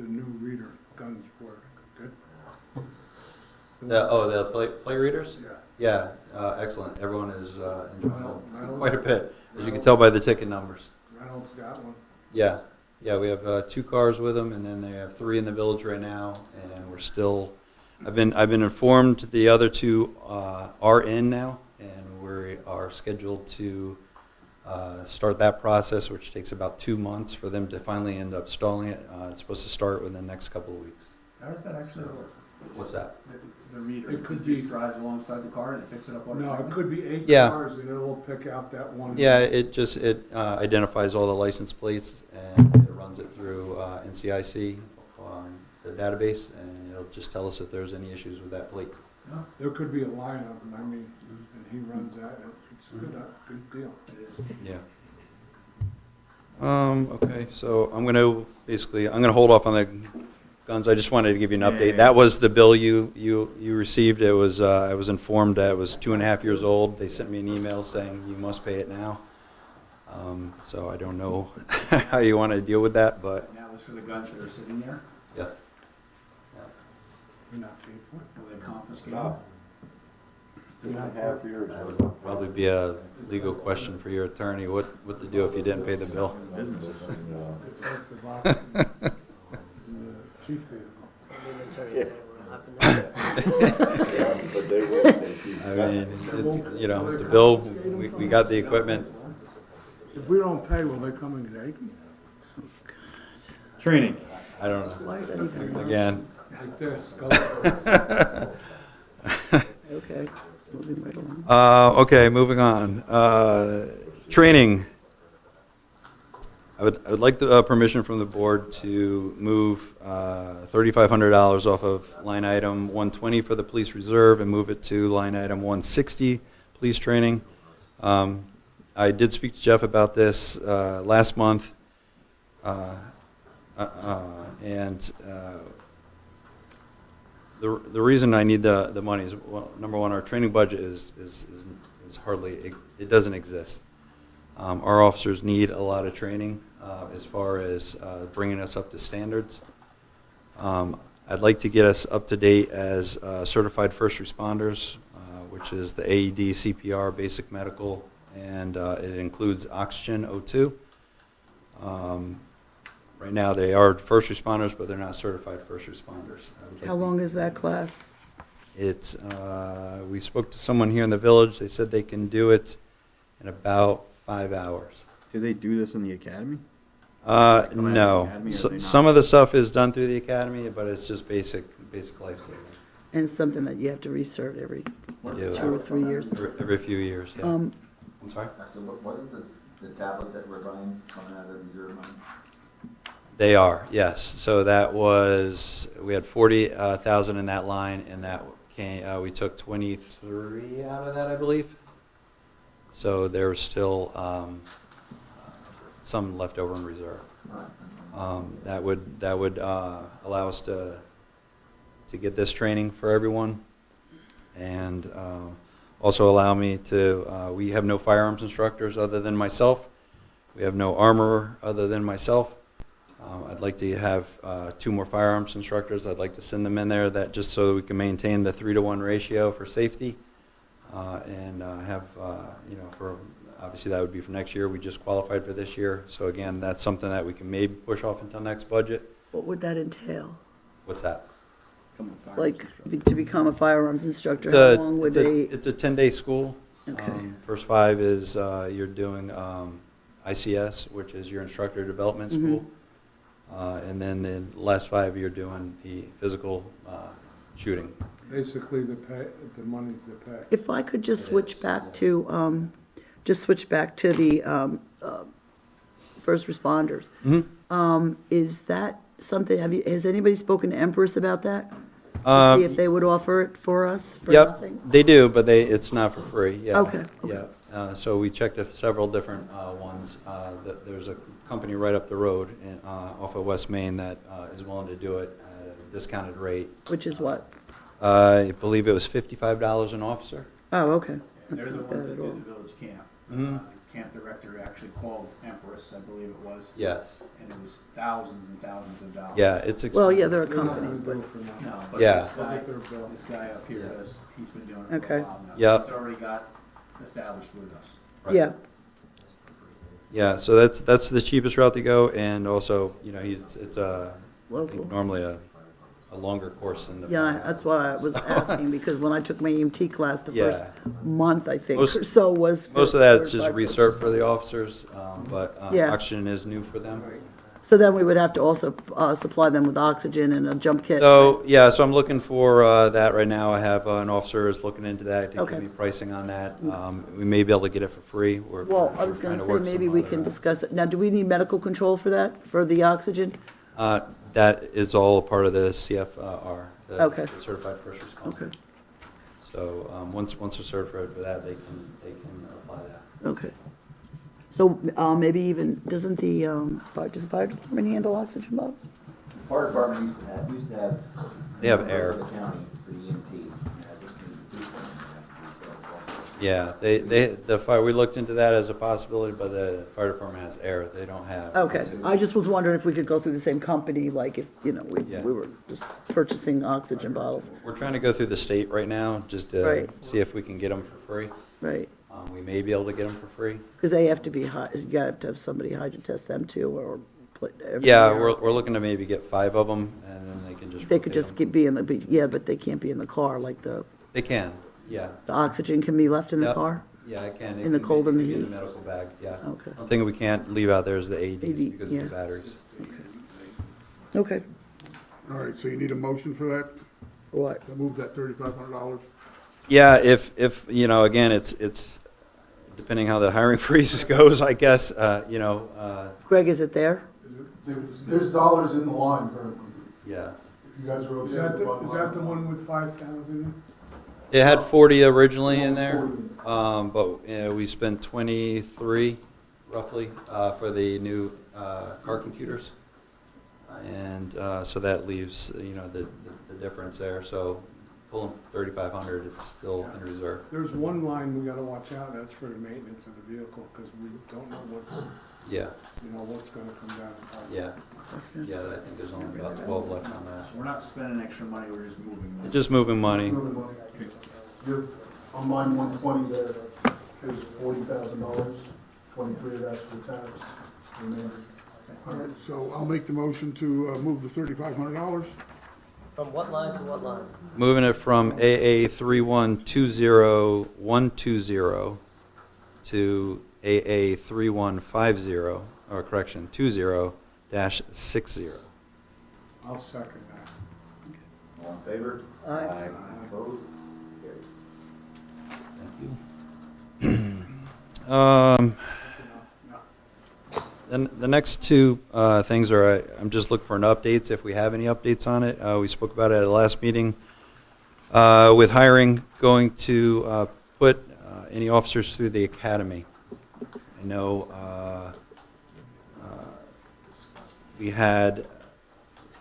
S3: new reader guns work? Good?
S9: The play readers?
S3: Yeah.
S9: Yeah, excellent. Everyone is enjoying them
S3: Reynolds-
S9: quite a bit, as you can tell by the ticket numbers.
S3: Reynolds got one.
S9: Yeah, we have 2 cars with them, and then they have 3 in the village right now, and we're still. I've been informed the other 2 are in now, and we are scheduled to start that process, which takes about 2 months for them to finally end up installing it. It's supposed to start within the next couple of weeks.
S11: How does that actually work?
S9: What's that?
S11: The reader,
S3: It could
S11: it just
S3: be-
S11: drives alongside the car and it picks it up
S3: No,
S11: automatically?
S3: it could be 8
S9: Yeah.
S3: cars and it'll pick out that one.
S9: Yeah, it identifies all the license plates and it runs it through NCIC, the database, and it'll just tell us if there's any issues with that plate.
S11: No,
S3: There could be a line of them, I mean, and he runs that, and it's a good deal.
S11: it is.
S9: Yeah. Okay, so I'm gonna hold off on the guns. I just wanted to give you an
S6: Yeah,
S9: update.
S6: yeah.
S9: That was the bill you received. It was, I was informed that it was 2.5 years old. They sent me an email saying you must pay it now. So I don't know how you want to deal with that, but
S11: Now, charges for the guns that are sitting there?
S9: Yeah.
S11: You're not paid for it? Will they confiscate
S3: No.
S11: them?
S9: That would probably be a legal question for your attorney, what to do if you didn't pay the bill.
S11: Businesses.
S3: But they will take you.
S9: I mean, it's, you know, the bill, we got the equipment.
S12: If we don't pay, will they come and take them?
S6: Training.
S9: I don't know.
S5: Why is that even?
S9: Again.
S12: Like this, go.
S5: Okay, moving right along.
S9: Okay, moving on. Training. I would like the permission from the board to move $3,500 off of line item 120 for the police reserve and move it to line item 160, police training. I did speak to Jeff about this last month, and the reason I need the money is, well, number one, our training budget is hardly, it doesn't exist. Our officers need a lot of training as far as bringing us up to standards. I'd like to get us up to date as certified first responders, which is the AED, CPR, basic medical, and it includes oxygen, O2. Right now, they are first responders, but they're not certified first responders.
S5: How long is that class?
S9: It's, we spoke to someone here in the village. They said they can do it in about 5 hours.
S6: Do they do this in the academy?
S9: No.
S6: out of the academy, or are they not?
S9: Some of the stuff is done through the academy, but it's just basic life saving.
S5: And it's something that you have to recert every
S9: Yeah.
S5: 2 or 3 years.
S9: Every few years, yeah. I'm sorry?
S2: So wasn't the tablets that we're buying coming out of the reserve money?
S9: They are, yes. So that was, we had 40,000 in that line, and that came, we took 23 out of that, I believe. So there's still some left over in reserve. That would allow us to get this training for everyone, and also allow me to. We have no firearms instructors other than myself. We have no armorer other than myself. I'd like to have 2 more firearms instructors. I'd like to send them in there, that just so we can maintain the 3-to-1 ratio for safety, and have for obviously that would be for next year. We just qualified for this year, so again, that's something that we can maybe push off until next budget.
S5: What would that entail?
S9: What's that?
S5: Like, to become a firearms instructor,
S9: It's
S5: how
S9: a,
S5: long would
S9: it's a 10-day school.
S5: Okay.
S9: First 5 is you're doing ICS, which is your instructor development
S5: Mhm.
S9: school. And then the last 5 you're doing the physical shooting.
S12: Basically, the money's the pay.
S5: If I could just switch back to, the first responders. Is that something, has anybody spoken to Empress about that? To see if they would offer it for us for nothing?
S9: Yep, they do, but it's not for free, yeah.
S5: Okay, okay.
S9: Yeah, so we checked several different ones. There's a company right up the road off of West Main that is willing to do it at a discounted rate.
S5: Which is what?
S9: I believe it was $55 an officer.
S5: Oh, okay. That's
S11: They're the
S5: not
S11: ones
S5: bad
S11: that
S5: at all.
S11: did the village camp.
S9: Mhm.
S11: Camp director actually called Empress, I believe it was.
S9: Yes.
S11: And it was thousands and thousands of dollars.
S9: Yeah, it's expensive.
S5: Well, yeah, they're a
S12: They're not
S5: company,
S12: gonna
S5: but,
S12: do it for nothing.
S11: No, but
S9: Yeah.
S11: this guy up here does, he's been doing it for
S5: Okay.
S11: a while now.
S9: Yep.
S11: It's already got established with us.
S9: Right.
S5: yeah.
S9: Yeah, so that's the cheapest route to go, and also, it's I think normally a longer course than the.
S5: Yeah, that's why I was asking, because when I took my EMT class, the first
S9: Yeah.
S5: month, I think,
S9: Most-
S5: or so was. for
S9: Most of that is just
S5: certified first
S9: research for the officers, but
S5: Yeah.
S9: oxygen is new for them.
S5: So then we would have to also supply them with oxygen and a jump kit.
S9: So, yeah, so I'm looking for that right now. I have an officer is looking into that to
S5: Okay.
S9: give me pricing on that. We may be able to get it for free.
S5: Well, I was
S9: trying
S5: gonna
S9: to
S5: say,
S9: work
S5: maybe
S9: some
S5: we
S9: other
S5: can
S9: out.
S5: discuss it. Now, do we need medical control for that, for the oxygen?
S9: That is all part of the CFR, the
S5: Okay.
S9: Certified First Responder.
S5: Okay,
S9: So once they're certified for that, they can apply that.
S5: okay. So, maybe even, does the fire department handle oxygen bottles?
S2: Fire department used to have.
S9: They have air.
S2: For the county, for the EMT. I think the police department have to do so also.
S9: Yeah, we looked into that as a possibility, but the fire department has air, they don't have.
S5: Okay, I just was wondering if we could go through the same company, like if, we
S9: Yeah.
S5: were just purchasing oxygen bottles,
S9: We're trying to go through the state right now, just to
S5: Right.
S9: see if we can get them for free.
S5: right?
S9: We may be able to get them for free.
S5: Because they have to be, you gotta have to have somebody hydrogen test them too, or.
S9: Yeah, we're looking to maybe get 5 of them, and then they can just.
S5: They could
S9: rotate
S5: just
S9: 'em.
S5: be in the, yeah, but they can't be in the car, like the
S9: They can, yeah.
S5: oxygen can be left in the
S9: Yep.
S5: car?
S9: Yeah, it can. It
S5: In the
S9: can
S5: cold
S9: be-
S5: and the
S9: it can be in
S5: heat.
S9: the medical bag, yeah.
S5: Okay.
S9: One thing we can't leave out there is the AEDs
S5: AD,
S9: because
S5: yeah.
S9: of the batteries.
S5: Okay,
S12: All right, so you need a motion for that,
S5: what?
S12: to move that $3,500?
S9: Yeah, if, again, it's depending how the hiring freeze goes, I guess,
S5: Greg, is it there?
S3: There's dollars in the line currently.
S9: yeah.
S3: If you guys are okay
S12: Is that
S3: with
S12: the,
S3: bottom
S12: is that the
S3: line.
S12: one with 5,000?
S9: It had 40 originally in there,
S3: 40.
S9: but we spent 23 roughly for the new car computers. And so that leaves, the difference there. So pulling 3,500, it's still in reserve.
S12: There's one line we gotta watch out, that's for the maintenance of the vehicle, because we don't know
S9: Yeah,
S12: what's gonna come down the pipe.
S9: yeah, yeah, I think there's only about 12 left on that.
S11: We're not spending extra money, we're just moving money.
S9: Just moving money.
S3: Moving money. You're, on line 120 there, there's $40,000, 23 of that's for tax, remainder.
S12: All right, so I'll make the motion to move the $3,500.
S13: From what line to what line?
S9: Moving it from AA 3120120 to AA 3150, or correction, 20-60.
S12: I'll second that.
S2: All in favor?
S5: Aye.
S2: Opposed? Carried.
S9: Then the next two things are, I'm just looking for an updates, if we have any updates on it. We spoke about it at the last meeting. With hiring, going to put any officers through the academy. I know we had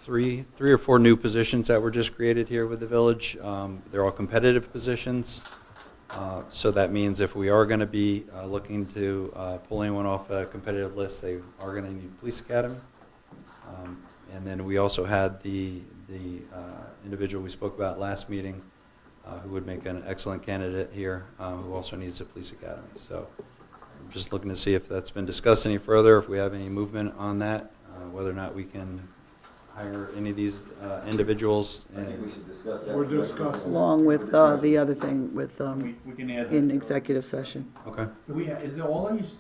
S9: three or four new positions that were just created here with the village. They're all competitive positions. So that means if we are going to be looking to pull anyone off a competitive list, they are going to need police academy. And then we also had the individual we spoke about last meeting, who would make an excellent candidate here, who also needs a police academy. So I'm just looking to see if that's been discussed any further, if we have any movement on that, whether or not we can hire any of these individuals.
S2: I think we should discuss that.
S12: We're discussing.
S5: Along with the other thing with,
S11: We can add that.
S5: in executive session.
S9: Okay.
S11: Is there all these,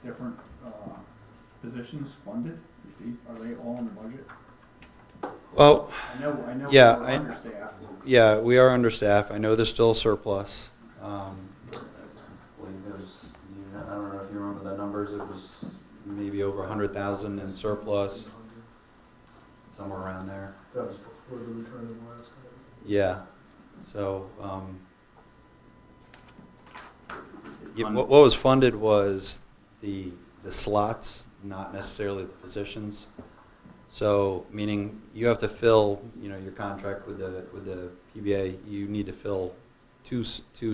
S11: different, positions funded? Are they all in the budget?
S9: Well,
S11: I know
S9: Yeah,
S11: we're understaffed.
S9: yeah, we are understaffed. I know there's still surplus. I believe there's, I don't know if you remember the numbers, it was maybe over 100,000 in surplus, somewhere around there.
S3: That was before the return of the last guy.
S9: Yeah, so, what was funded was the slots, not necessarily the positions. So, meaning you have to fill, your contract with the PBA, you need to fill two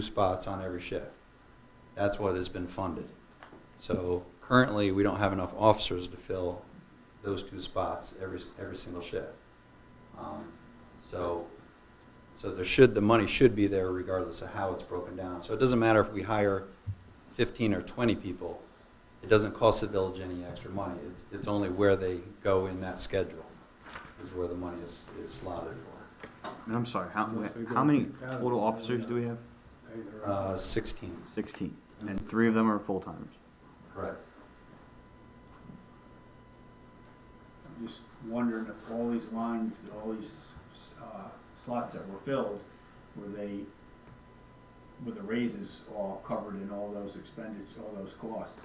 S9: spots on every shift. That's what has been funded. So currently, we don't have enough officers to fill those 2 spots every single shift. So the money should be there regardless of how it's broken down. So it doesn't matter if we hire 15 or 20 people. It doesn't cost the village any extra money. It's only where they go in that schedule is where the money is slotted for.
S6: And I'm sorry, how many total officers do we have?
S9: 16.
S6: 16. And 3 of them are full-timers.
S9: Correct.
S11: I'm just wondering if all these lines, all these, slots that were filled, were the raises all covered in all those expenditures, all those costs?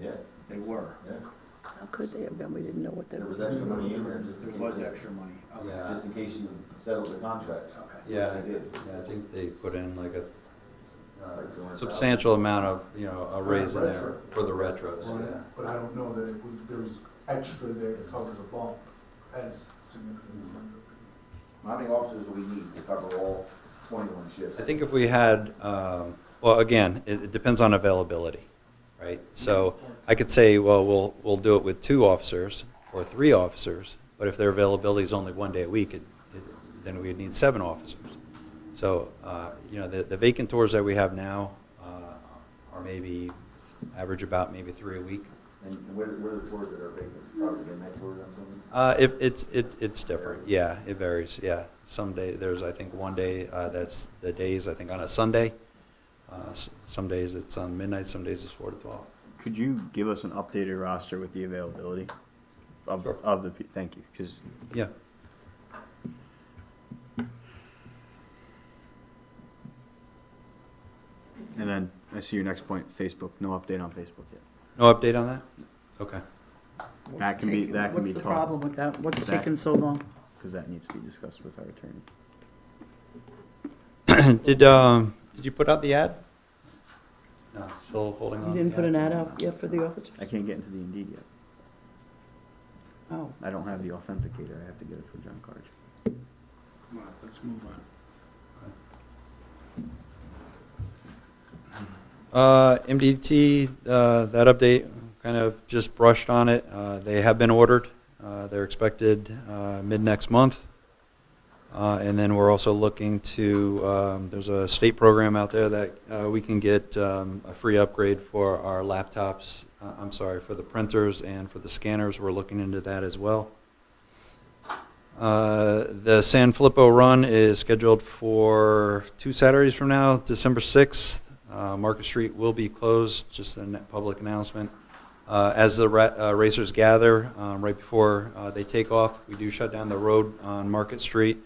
S2: Yeah,
S11: They were.
S2: yeah.
S5: How could they have been? We didn't know what they
S2: There
S5: were.
S2: was extra money in there just in
S11: There
S2: case.
S11: was extra money. Okay.
S9: Yeah.
S2: Just in case you settled the contract.
S11: Okay.
S9: Yeah,
S2: They did.
S9: yeah, I think they put in like a
S2: Like 200,000.
S9: substantial amount of, a raise in there
S3: retro.
S9: for the retros,
S3: Right,
S9: yeah.
S3: but I don't know that there was extra there to cover the bump as significant.
S2: How many officers do we need to cover all 21 shifts?
S9: I think if we had Well, again, it depends on availability, right? So I could say, well, we'll do it with 2 officers or 3 officers, but if their availability is only 1 day a week, then we'd need 7 officers. So, the vacant tours that we have now are maybe, average about maybe 3 a week.
S2: And where are the tours that are vacant? Probably midnight tours on something?
S9: It's different, yeah, it varies, yeah. Some day, there's, I think, one day, that's the days, I think, on a Sunday. Some days it's on midnight, some days it's 4 to 12.
S6: Could you give us an updated roster with the availability of thank you, because
S9: Yeah.
S6: and then I see your next point, Facebook. No update on Facebook yet.
S9: No update on that? Okay.
S6: That can be
S5: What's the
S6: talked,
S5: problem with that? What's
S6: That-
S5: taking so long?
S6: because that needs to be discussed with our attorney.
S9: Did you put out the ad? No, still holding on.
S5: You
S9: to
S5: didn't
S9: the
S5: put
S9: ad?
S5: an ad out yet for the officer?
S6: I can't get into the Indeed yet.
S5: Oh,
S6: I don't have the authenticator. I have to get it from John Carge.
S12: Come on, let's move on.
S9: MDT, that update, kind of just brushed on it. They have been ordered. They're expected mid-next month. And then we're also looking to, there's a state program out there that we can get a free upgrade for our laptops, for the printers and for the scanners. We're looking into that as well. The San Filippo run is scheduled for 2 Saturdays from now, December 6th. Market Street will be closed, just a public announcement. As the racers gather, right before they take off, we do shut down the road on Market Street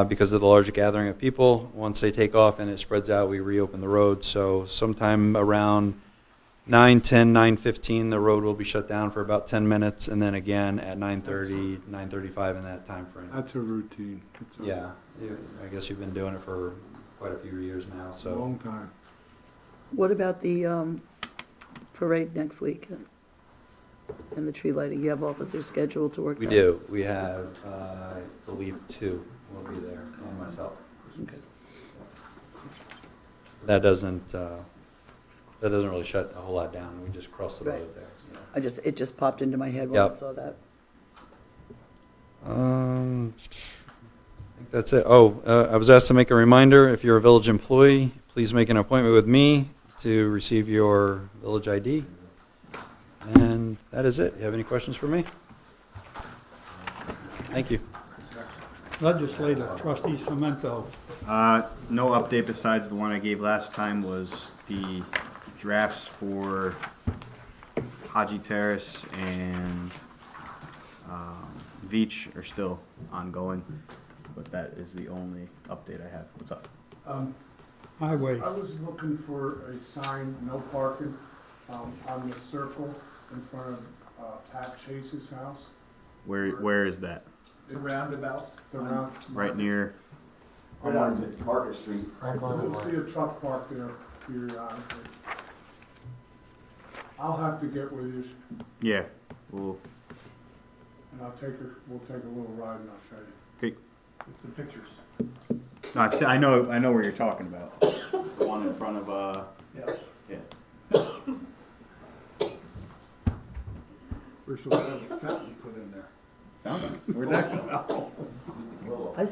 S9: because of the large gathering of people. Once they take off and it spreads out, we reopen the road. So sometime around 9:10, 9:15, the road will be shut down for about 10 minutes, and then again at 9:30, 9:35 in that time frame.
S12: That's a routine. It's a
S9: Yeah, I guess you've been doing it for quite a few years now, so.
S12: long time.
S5: what about the parade next week and the tree lighting? You have officers scheduled to work
S9: We
S5: that?
S9: do. We have, I believe, 2 will be there, and myself.
S5: Okay.
S9: That doesn't really shut a whole lot down. We just cross the
S5: Right.
S9: road there.
S5: It just popped into my head when I
S9: Yep.
S5: saw that.
S9: I think that's it. Oh, I was asked to make a reminder, if you're a village employee, please make an appointment with me to receive your village ID. And that is it. You have any questions for me? Thank you.
S4: Legislative, trustee Femento.
S6: No update besides the one I gave last time was the drafts for Haji Terrace and Veach are still ongoing, but that is the only update I have. What's up?
S4: Highway,
S12: I was looking for a sign, no parking, on the circle in front of Pat Chase's house.
S6: Where is that?
S12: The roundabout. The round.
S6: Right near,
S2: Right on Market Street.
S12: You'll see a truck parked there periodically. I'll have to get with you,
S6: yeah, well,
S12: and we'll take a little ride and I'll show you.
S6: okay.
S12: It's the pictures.
S6: No, I know where you're talking about. The one in front of, yeah.
S12: We should have a fountain put in there.
S6: Fountain? Where'd that go?
S5: I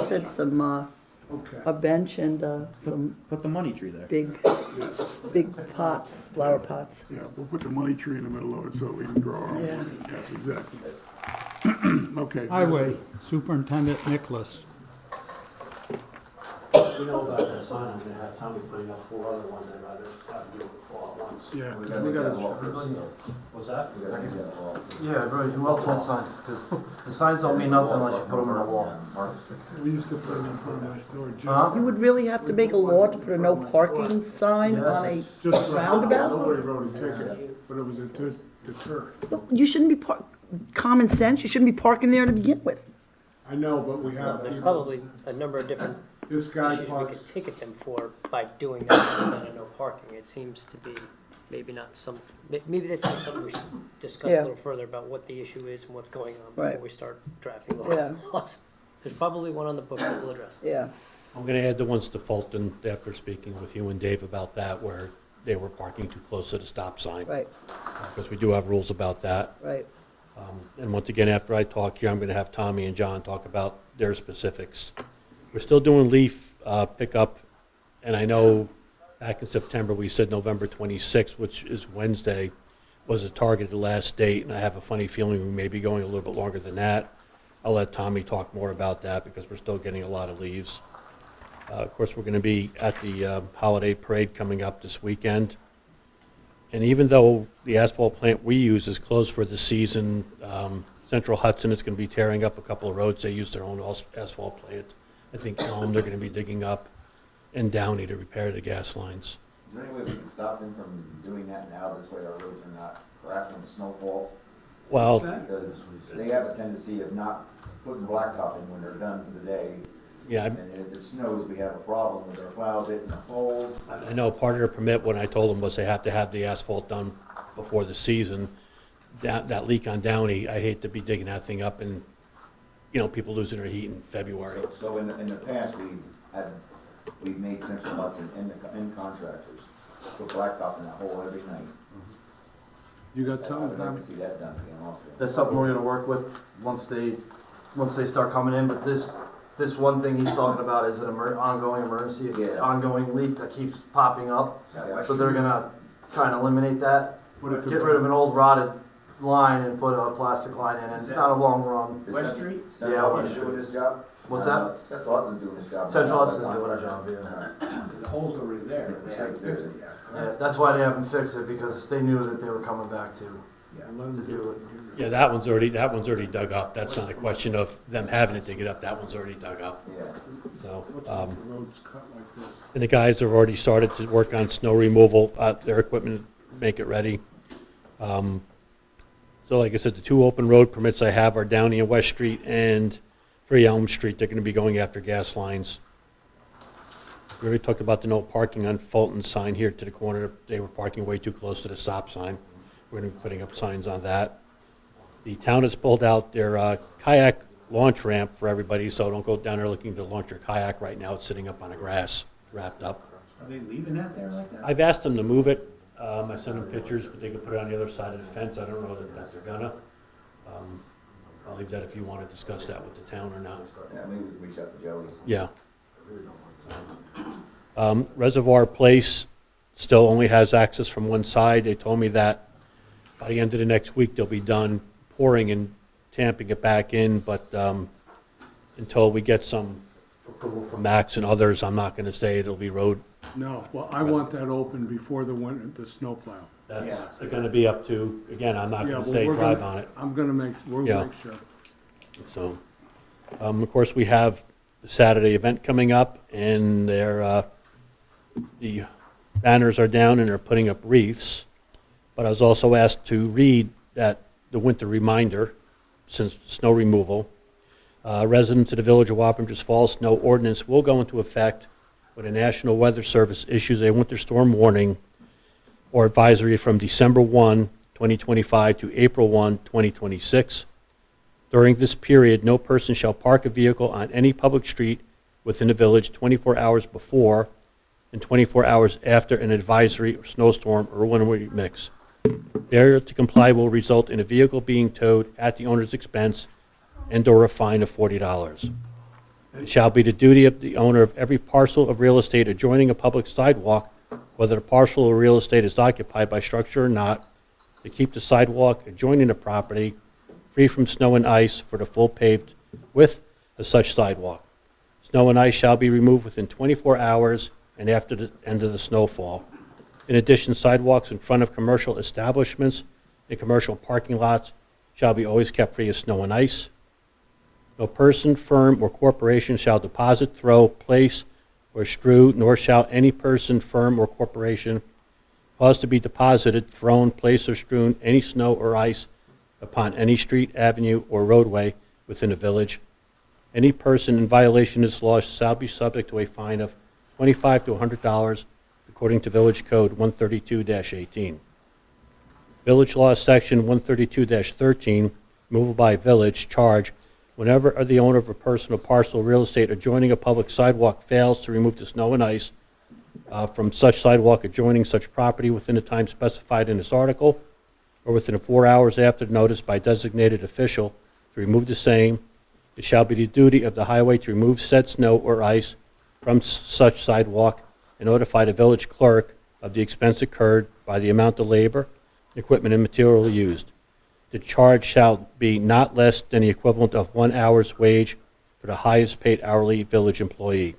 S5: said some,
S12: Okay.
S5: a bench and some
S6: Put the money tree there.
S5: big pots, flower pots.
S12: Yeah, we'll put the money tree in the middle of it so we can grow our own
S5: Yeah.
S12: money. Yes, exactly. Okay.
S4: Highway, Superintendent Nicholas.
S14: You know about that sign, I'm gonna have Tommy putting up 4 other ones I'd rather have to do it all at once.
S12: Yeah,
S2: We
S12: we
S2: gotta
S12: gotta,
S2: get that law first, so.
S14: What's that?
S2: We gotta get that law first.
S10: Yeah, really, multiple signs, because the signs don't mean nothing unless you put them on the wall.
S2: Market Street.
S12: we used to put them in front of my store
S10: Huh?
S5: You would really have to make a law to put a no parking sign on a
S12: just for
S5: roundabout?
S12: Nobody wrote a ticket, but it was a deter.
S5: You shouldn't be common sense, you shouldn't be parking there to begin with.
S12: I know, but we
S13: No,
S12: have.
S13: there's probably a number of different
S12: This guy
S13: issues we
S12: parks,
S13: could ticket them for by doing that rather than a no parking. It seems to be maybe not some, maybe that's just something we should discuss
S5: Yeah.
S13: a little further about what the issue is and what's going on
S5: Right.
S13: before we start drafting
S5: Yeah.
S13: laws. There's probably one on the book that will address it.
S5: Yeah,
S14: I'm gonna add the ones to Fulton after speaking with you and Dave about that, where they were parking too close to the stop sign.
S5: Right,
S14: Because we do have rules about that.
S5: right.
S14: And once again, after I talk here, I'm gonna have Tommy and John talk about their specifics. We're still doing leaf pickup, and I know back in September, we said November 26th, which is Wednesday, was a targeted last date, and I have a funny feeling we may be going a little bit longer than that. I'll let Tommy talk more about that, because we're still getting a lot of leaves. Of course, we're gonna be at the holiday parade coming up this weekend. And even though the asphalt plant we use is closed for the season, Central Hudson is going to be tearing up a couple of roads. They use their own asphalt plant. I think Elm they're going to be digging up, and Downey to repair the gas lines.
S2: Is there any way we can stop them from doing that now? This way our roads are not cracking with snowfalls?
S14: Well,
S2: Because they have a tendency of not putting blacktop in when they're done for the day.
S14: yeah,
S2: And if it snows, we have a problem with our plows hitting the poles.
S14: I know part of their permit, what I told them was they have to have the asphalt done before the season. That leak on Downey, I hate to be digging that thing up and, people losing their heat in February.
S2: So in the past, we've made Central Hudson and contractors put blacktop in that hole every night.
S12: You got
S2: I
S12: something,
S2: would like
S12: Tommy?
S2: to see that done again also.
S15: That's something we're gonna work with once they start coming in, but this one thing he's talking about is an ongoing emergency, it's an
S2: Yeah.
S15: ongoing leak that keeps popping up.
S2: Yeah.
S15: So they're gonna try and eliminate that,
S12: But it could-
S15: get rid of an old rotted line and put a plastic line in, and it's not a long run.
S2: Is
S11: West
S2: Cent-
S11: Street?
S2: Central
S15: Yeah,
S2: Hudson doing this job?
S15: What's that?
S2: Central Hudson's doing this job.
S15: Central Hudson's doing a job, yeah.
S11: The hole's already there, they haven't fixed it yet.
S15: Yeah, that's why they haven't fixed it, because they knew that they were coming back to
S12: Let them
S15: do it.
S14: Yeah, that one's already dug up. That's not a question of them having to dig it up. That one's already dug up.
S2: Yeah.
S14: So,
S12: What's if the road's cut like this?
S14: and the guys have already started to work on snow removal, their equipment, make it ready. So like I said, the two open road permits I have are Downey and West Street and 3 Elm Street. They're gonna be going after gas lines. We already talked about the no parking on Fulton sign here to the corner. They were parking way too close to the stop sign. We're gonna be putting up signs on that. The town has pulled out their kayak launch ramp for everybody, so don't go down there looking to launch your kayak right now. It's sitting up on the grass, wrapped up.
S11: Are they leaving that there like that?
S14: I've asked them to move it. I sent them pictures, but they could put it on the other side of the fence. I don't know that they're gonna. I'll leave that if you want to discuss that with the town or not.
S2: Yeah, maybe we can reach out to Joey's.
S14: Yeah. Reservoir Place still only has access from one side. They told me that by the end of the next week, they'll be done pouring and tamping it back in, but until we get some approval from Max and others, I'm not gonna say it'll be road.
S12: No, well, I want that open before the snowplow.
S14: That's gonna be up to, again, I'm not
S12: Yeah,
S14: gonna
S12: well,
S14: say
S12: we're
S14: drive
S12: gonna-
S14: on it.
S12: I'm gonna we'll
S14: Yeah.
S12: make sure.
S14: So, of course, we have the Saturday event coming up, and the banners are down and they're putting up wreaths. But I was also asked to read that the winter reminder, since snow removal, residents of the Village of Wappingers Falls snow ordinance will go into effect when the National Weather Service issues a winter storm warning or advisory from December 1, 2025 to April 1, 2026. During this period, no person shall park a vehicle on any public street within the village 24 hours before and 24 hours after an advisory or snowstorm or winter mix. Failure to comply will result in a vehicle being towed at the owner's expense and/or a fine of $40. It shall be the duty of the owner of every parcel of real estate adjoining a public sidewalk, whether the parcel of real estate is occupied by structure or not, to keep the sidewalk adjoining the property free from snow and ice for the full paved width of such sidewalk. Snow and ice shall be removed within 24 hours and after the end of the snowfall. In addition, sidewalks in front of commercial establishments and commercial parking lots shall be always kept free of snow and ice. No person, firm, or corporation shall deposit, throw, place, or strew, nor shall any person, firm, or corporation cause to be deposited, thrown, placed, or strewn any snow or ice upon any street, avenue, or roadway within the village. Any person in violation of this law shall be subject to a fine of $25 to $100 according to Village Code 132-18. Village Law Section 132-13, removal by village charge whenever the owner of a personal parcel of real estate adjoining a public sidewalk fails to remove the snow and ice from such sidewalk adjoining such property within the time specified in this article, or within 4 hours after notice by designated official to remove the same, it shall be the duty of the highway to remove said snow or ice from such sidewalk and notify the village clerk of the expense incurred by the amount of labor, equipment, and material used. The charge shall be not less than the equivalent of 1 hour's wage for the highest paid hourly village employee.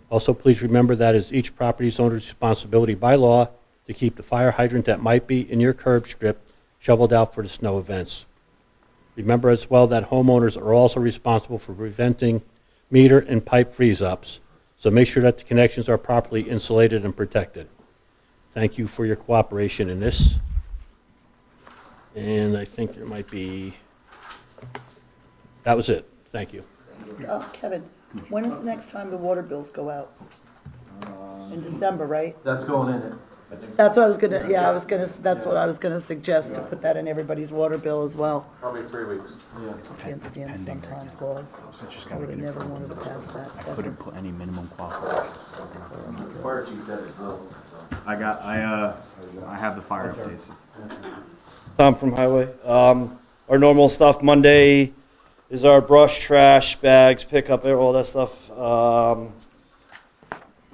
S14: Also, please remember that it is each property owner's responsibility by law to keep the fire hydrant that might be in your curb strip shoveled out for the snow events. Remember as well that homeowners are also responsible for preventing meter and pipe freeze-ups, so make sure that the connections are properly insulated and protected. Thank you for your cooperation in this. And I think there might be, that was it. Thank you.
S5: Kevin, when is the next time the water bills go out? In December, right?
S15: That's going in it.
S5: That's what I was gonna, that's what I was gonna suggest, to put that in everybody's water bill as well.
S2: Probably 3 weeks.
S15: Yeah.
S5: I can't stand sometimes laws. I would have never wanted to pass that. ever.
S6: Couldn't put any minimum qualifications.
S2: Fire chief said it well, so.
S6: I have the fire updates.
S15: Tom from Highway. Our normal stuff, Monday is our brush, trash, bags, pickup, all that stuff.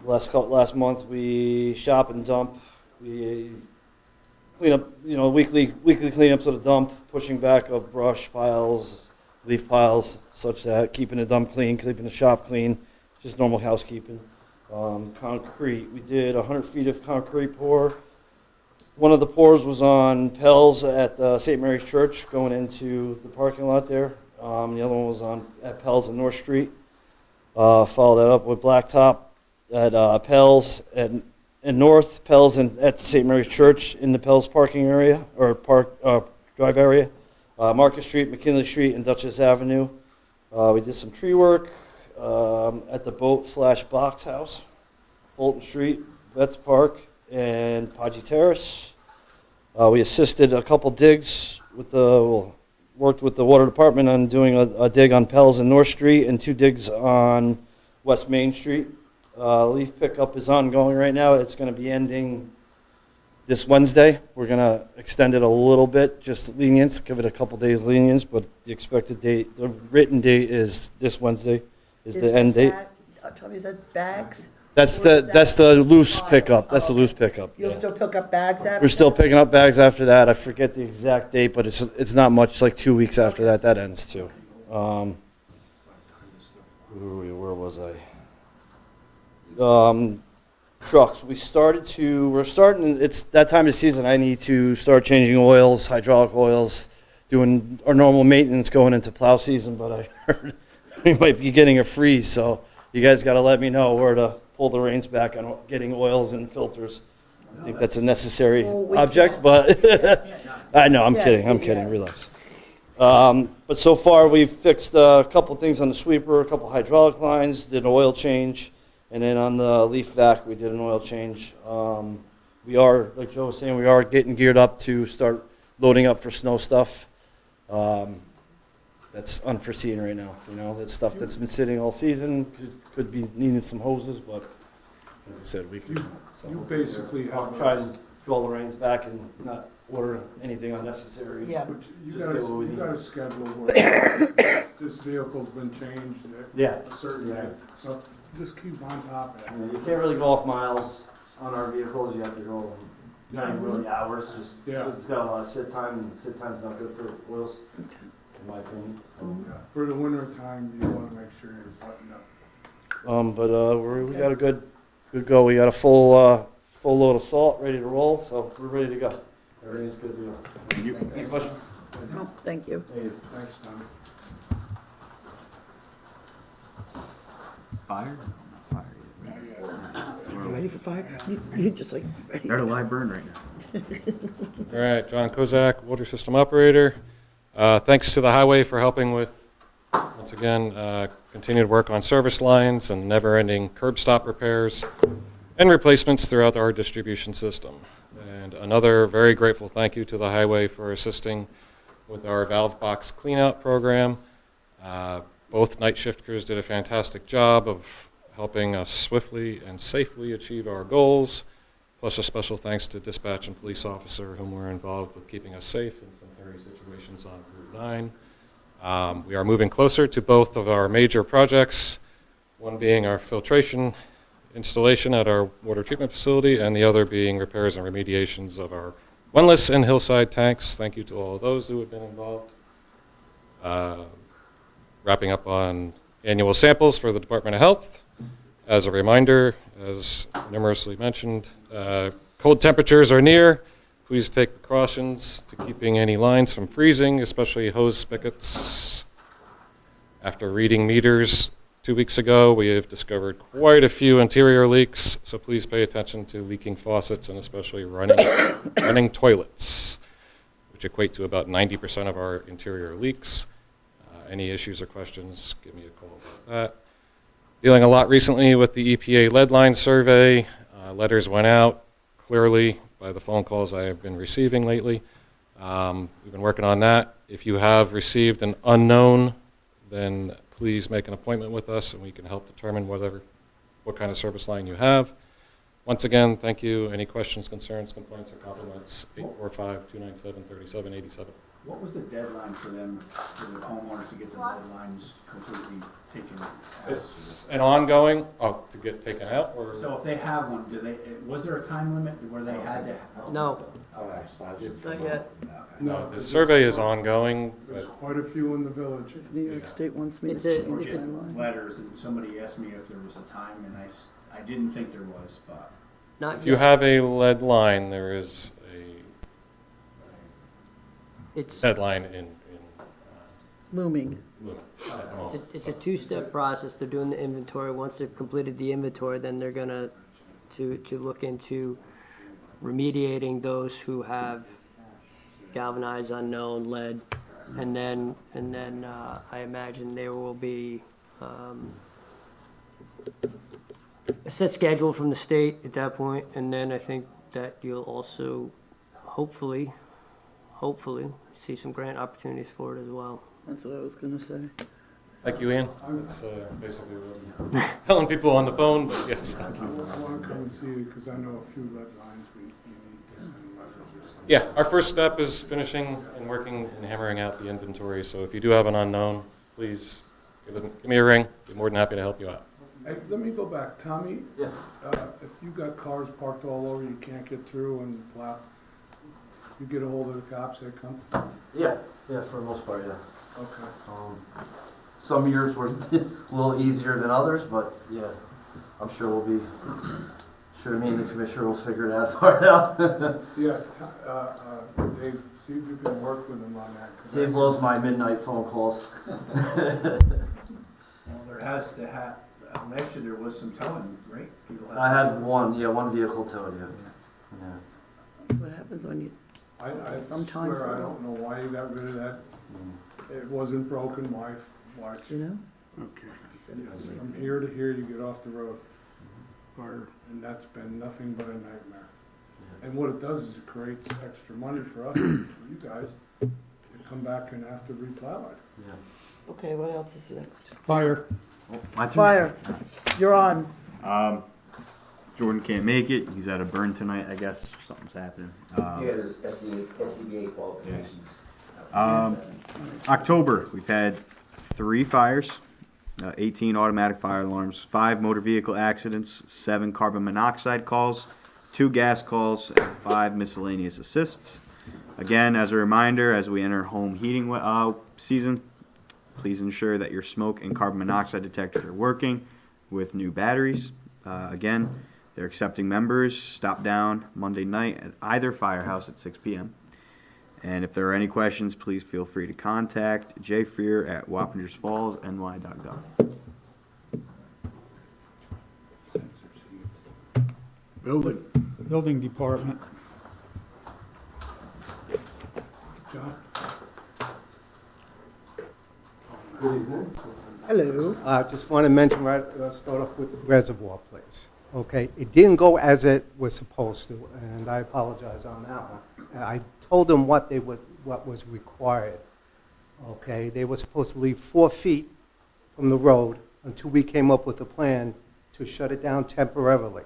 S15: Last month we shop and dump. We clean up, weekly cleanups of the dump, pushing back of brush piles, leaf piles, such that keeping the dump clean, keeping the shop clean, just normal housekeeping. Concrete, we did 100 feet of concrete pour. One of the pours was on Pell's at St. Mary's Church, going into the parking lot there. The other one was at Pell's on North Street. Followed that up with blacktop at Pell's and North, Pell's and at St. Mary's Church in the Pell's parking area, or drive area. Market Street, McKinley Street, and Dutchess Avenue. We did some tree work at the boat/box house, Fulton Street, Vets Park, and Podgy Terrace. We assisted a couple digs with worked with the water department on doing a dig on Pell's and North Street, and 2 digs on West Main Street. Leaf pickup is ongoing right now. It's going to be ending this Wednesday. We're going to extend it a little bit, just lenience, give it a couple days lenience, but the expected date, the written date is this Wednesday, is the end date.
S5: Tommy, is that bags?
S15: That's the loose pickup. That's the loose pickup.
S5: You'll still pick up bags after?
S15: We're still picking up bags after that. I forget the exact date, but it's not much. It's like 2 weeks after that. That ends too. Where was I? Trucks. We're starting, it's that time of the season. I need to start changing oils, hydraulic oils, doing our normal maintenance going into plow season, but I heard we might be getting a freeze, so you guys got to let me know where to pull the reins back on getting oils and filters. I think that's a necessary object, but I know, I'm kidding, relax. But so far we've fixed a couple things on the sweeper, a couple hydraulic lines, did an oil change. And then on the leaf vac, we did an oil change. We are, like Joe was saying, we are getting geared up to start loading up for snow stuff. That's unforeseen right now. That's stuff that's been sitting all season. Could be needing some hoses, but like I said, we could.
S12: You basically have.
S15: Try and draw the reins back and not order anything unnecessary.
S5: Yeah.
S12: But you
S15: Just get what we need.
S12: got a schedule where this vehicle's been changed at a certain day. So just keep on top of that.
S15: You can't really go off miles on our vehicles. You have to go not really hours, just because it's got a lot of sit time, and sit time's not good for oils, in my opinion.
S12: For the winter time, you want to make sure you're buttoned up.
S15: But we got a good go. We got a full load of salt ready to roll, so we're ready to go. Everything's good to go. Any questions?
S5: No, thank you.
S12: Thanks, Tommy.
S6: Fire? Not fire yet.
S5: You ready for fire? You just like.
S6: They're at a live burn right now.
S16: All right, John Kozak, water system operator. Thanks to the highway for helping with, once again, continued work on service lines and never-ending curb stop repairs and replacements throughout our distribution system. And another very grateful thank you to the highway for assisting with our valve box cleanout program. Both night shift crews did a fantastic job of helping us swiftly and safely achieve our goals, plus a special thanks to dispatch and police officer whom were involved with keeping us safe in some hairy situations on Route 9. We are moving closer to both of our major projects, one being our filtration installation at our water treatment facility, and the other being repairs and remediations of our Wendless and Hillside tanks. Thank you to all of those who have been involved. Wrapping up on annual samples for the Department of Health. As a reminder, as numerously mentioned, cold temperatures are near. Please take precautions to keeping any lines from freezing, especially hose spigots. After reading meters 2 weeks ago, we have discovered quite a few interior leaks, so please pay attention to leaking faucets and especially running toilets, which equate to about 90% of our interior leaks. Any issues or questions, give me a call about that. Dealing a lot recently with the EPA lead line survey. Letters went out clearly by the phone calls I have been receiving lately. We've been working on that. If you have received an unknown, then please make an appointment with us and we can help determine what kind of service line you have. Once again, thank you. Any questions, concerns, complaints, or compliments, 845-297-3787.
S11: What was the deadline for them, for the homeowners to get the lead lines completely taken out?
S16: It's an ongoing, to get taken out, or?
S11: So if they have one, was there a time limit where they had to?
S13: No.
S11: Okay.
S13: Not yet.
S16: No, the survey is ongoing,
S12: There's
S16: but
S12: quite a few in the village.
S5: New York State wants me to
S13: It's a-
S5: change
S11: Get
S5: my mind.
S11: letters, and somebody asked me if there was a time, and I didn't think there was, but.
S13: Not
S16: if
S13: yet.
S16: you have a lead line, there is
S13: It's,
S16: deadline in
S5: Looming.
S13: it's a two-step process. They're doing the inventory. Once they've completed the inventory, then they're gonna to look into remediating those who have galvanized, unknown, lead, and then I imagine there will be a set schedule from the state at that point, and then I think that you'll also hopefully see some grant opportunities for it as well.
S5: That's what I was gonna say.
S16: Thank you, Ian. That's basically what I'm telling people on the phone, but yes, thank
S12: I
S16: you.
S12: want to come and see you because I know a few lead lines we need to send letters or something.
S16: Yeah, our first step is finishing and working and hammering out the inventory, so if you do have an unknown, please give me a ring. Be more than happy to help you out.
S12: Hey, let me go back. Tommy?
S10: Yes.
S12: If you got cars parked all over, you can't get through and plow, you get a hold of the cops, they come?
S15: Yeah, for the most part, yeah.
S12: Okay.
S15: Some years were a little easier than others, but yeah, I'm sure me and the commissioner will figure that part out.
S12: Yeah, Dave, see if you can work with him on that. 'cause
S15: Dave loves my midnight phone calls.
S11: Well, there has to last year there was some towing, right? People
S15: I had one vehicle towed, yeah.
S5: That's what happens when you,
S12: I
S5: sometimes
S12: swear, I
S5: they
S12: don't know why you got rid of that. It wasn't broken, why,
S5: you know?
S12: Okay. From here to here, you get off the road. And that's been nothing but a nightmare. And what it does is it creates extra money for us, for you guys, to come back and have to replow it.
S5: Okay, what else is next?
S4: Fire.
S5: Fire, you're on.
S6: Jordan can't make it. He's at a burn tonight, I guess. Something's happening.
S2: there's SCBA qualifications.
S6: October, we've had 3 fires, 18 automatic fire alarms, 5 motor vehicle accidents, 7 carbon monoxide calls, 2 gas calls, and 5 miscellaneous assists. Again, as a reminder, as we enter home heating season, please ensure that your smoke and carbon monoxide detectors are working with new batteries. Again, they're accepting members. Stop down Monday night at either firehouse at 6 p.m. And if there are any questions, please feel free to contact Jay Freer at wappingersfallsny.gov.
S4: Building department.
S12: John?
S10: Good evening.
S5: Hello.
S10: I just want to mention, start off with the reservoir place. Okay, it didn't go as it was supposed to, and I apologize on that one. I told them what was required, okay? They were supposed to leave 4 feet from the road until we came up with a plan to shut it down temporarily.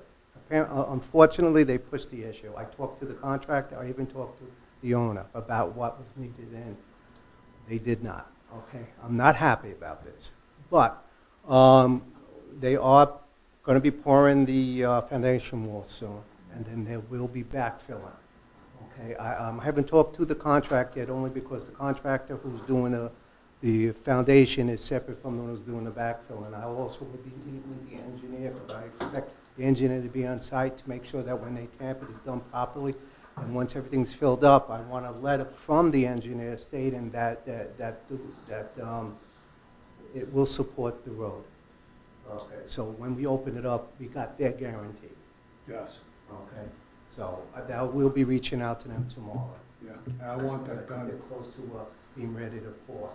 S10: Unfortunately, they pushed the issue. I talked to the contractor, I even talked to the owner about what was needed, and they did not, okay? I'm not happy about this. But they are going to be pouring the foundation wall soon, and then they will be backfilling. Okay, I haven't talked to the contractor yet, only because the contractor who's doing the foundation is separate from the one who's doing the backfill. And I also will be meeting with the engineer, because I expect the engineer to be on site to make sure that when they tamp it, it's done properly. And once everything's filled up, I want a letter from the engineer stating that it will support the road. Okay, so when we open it up, we got their guarantee.
S12: Yes,
S10: Okay, so that we'll be reaching out to them tomorrow.
S12: yeah, I want that
S10: They're
S12: done
S10: close to being ready to pour.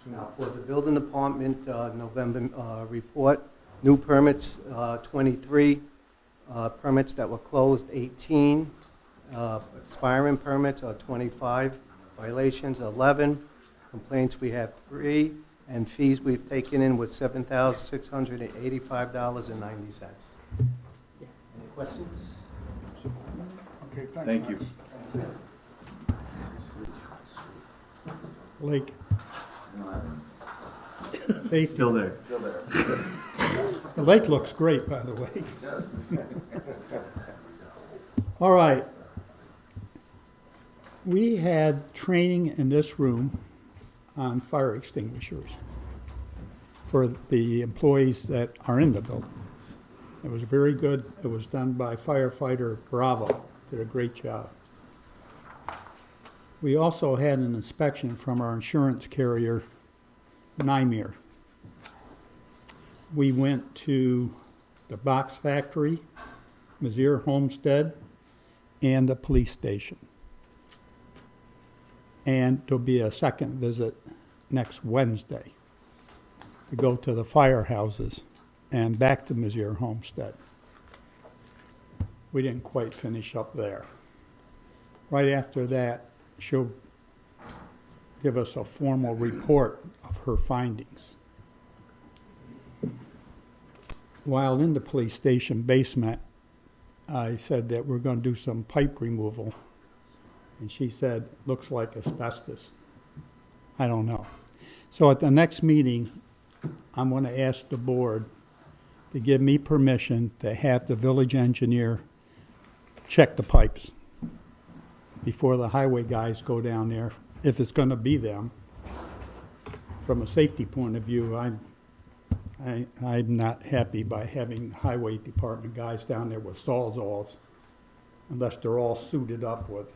S12: soon.
S10: Now, for the building department, November report, new permits, 23, permits that were closed, 18, expiring permits are 25, violations, 11, complaints, we have 3, and fees we've taken in was $7,685.90. Any questions?
S12: Okay,
S2: Thank you.
S4: Lake. Safety.
S6: Still there.
S2: Still there.
S4: The lake looks great, by the way. All right. We had training in this room on fire extinguishers for the employees that are in the building. It was very good. It was done by firefighter Bravo. Did a great job. We also had an inspection from our insurance carrier, Nymir. We went to the box factory, Mizzier Homestead, and the police station. And there'll be a second visit next Wednesday to go to the firehouses and back to Mizzier Homestead. We didn't quite finish up there. Right after that, she'll give us a formal report of her findings. While in the police station basement, I said that we're going to do some pipe removal. And she said, looks like asbestos. I don't know. So at the next meeting, I'm going to ask the board to give me permission to have the village engineer check the pipes before the highway guys go down there, if it's going to be them. From a safety point of view, I'm not happy by having highway department guys down there with sawzalls, unless they're all suited up with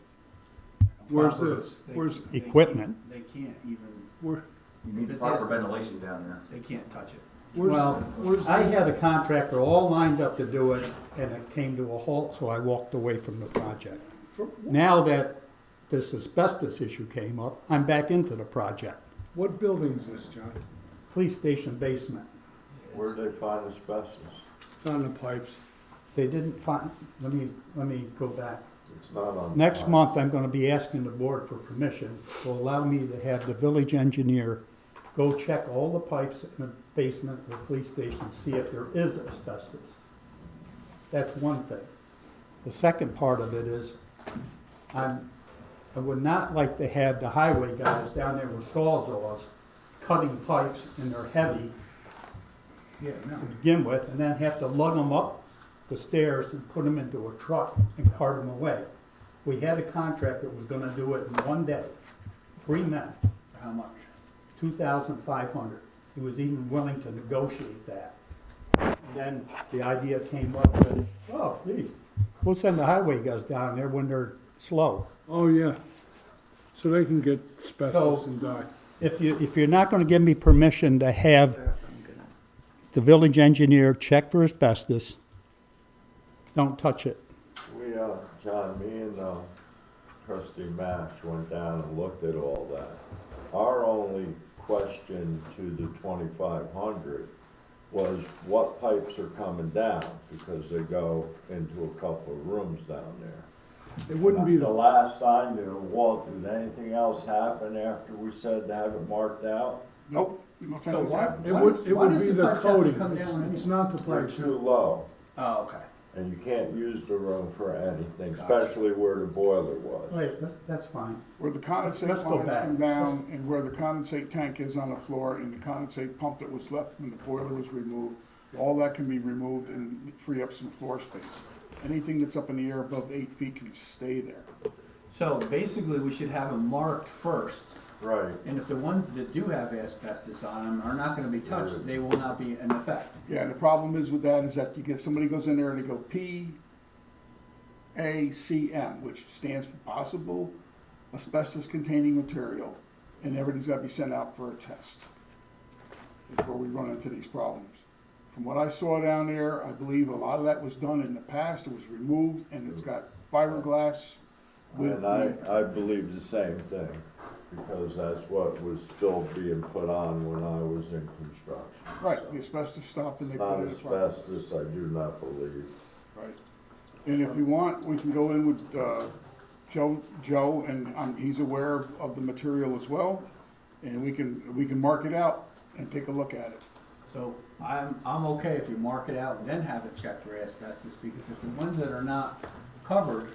S12: Where's
S4: proper
S12: this? Where's,
S4: equipment.
S11: They can't even,
S12: where,
S2: You need proper ventilation down there.
S11: they can't touch it.
S4: Well, I had a contractor all lined up to do it, and it came to a halt, so I walked away from the project. Now that this asbestos issue came up, I'm back into the project.
S12: what building is this, John?
S4: Police station basement.
S3: Where'd they find asbestos?
S12: It's on the pipes.
S4: They didn't find, let me go back.
S3: It's not on.
S4: Next month, I'm gonna be asking the board for permission to allow me to have the village engineer go check all the pipes in the basement of the police station, see if there is asbestos. That's one thing. The second part of it is, I would not like to have the highway guys down there with sawzalls cutting pipes, and they're heavy to begin with, and then have to lug them up the stairs and put them into a truck and cart them away. We had a contractor that was gonna do it in one day, 3 men,
S11: How much?
S4: $2,500. He was even willing to negotiate that. And then the idea came up that, oh, gee, we'll send the highway guys down there when they're slow.
S12: Oh, yeah. So they can get asbestos
S4: So-
S12: and die.
S4: If you're not gonna give me permission to have the village engineer check for asbestos, don't touch it.
S3: We, John, me and trustee Max went down and looked at all that. Our only question to the 2,500 was what pipes are coming down, because they go into a couple of rooms down there.
S12: It wouldn't be
S3: The
S12: the,
S3: last I knew, Walt, did anything else happen after we said to have it marked out?
S12: nope, nothing
S11: So
S12: was
S11: why-
S12: happening. It
S11: why-
S12: would, it
S11: why
S12: would
S11: does
S12: be
S11: the
S12: the
S11: pipe have to
S12: coating,
S11: come down
S12: it's not the
S3: They're
S12: pipe.
S3: too low,
S11: Oh, okay.
S3: and you can't use the room for anything,
S11: Gotcha.
S3: especially where the boiler was.
S4: Wait, that's fine.
S12: Where the condensate
S4: Let's go
S12: lines
S4: back.
S12: come down and where the condensate tank is on the floor and the condensate pump that was left when the boiler was removed, all that can be removed and free up some floor space. Anything that's up in the air above 8 feet can stay there.
S11: So basically, we should have them marked first,
S3: Right.
S11: and if the ones that do have asbestos on them are not gonna be touched, they will not be in effect.
S12: Yeah, and the problem is with that is that you get, somebody goes in there and they go PACM, which stands for possible asbestos containing material, and everything's gotta be sent out for a test. That's where we run into these problems. From what I saw down there, I believe a lot of that was done in the past, it was removed, and it's got fiberglass with.
S3: And I believe the same thing, because that's what was still being put on when I was in construction.
S12: Right, the asbestos stopped and they
S3: Not
S12: put it in the
S3: asbestos, I do not believe.
S12: Right. And if you want, we can go in with, Joe, and, he's aware of the material as well, and we can mark it out and take a look at it.
S11: So I'm okay if you mark it out and then have it checked for asbestos, because if the ones that are not covered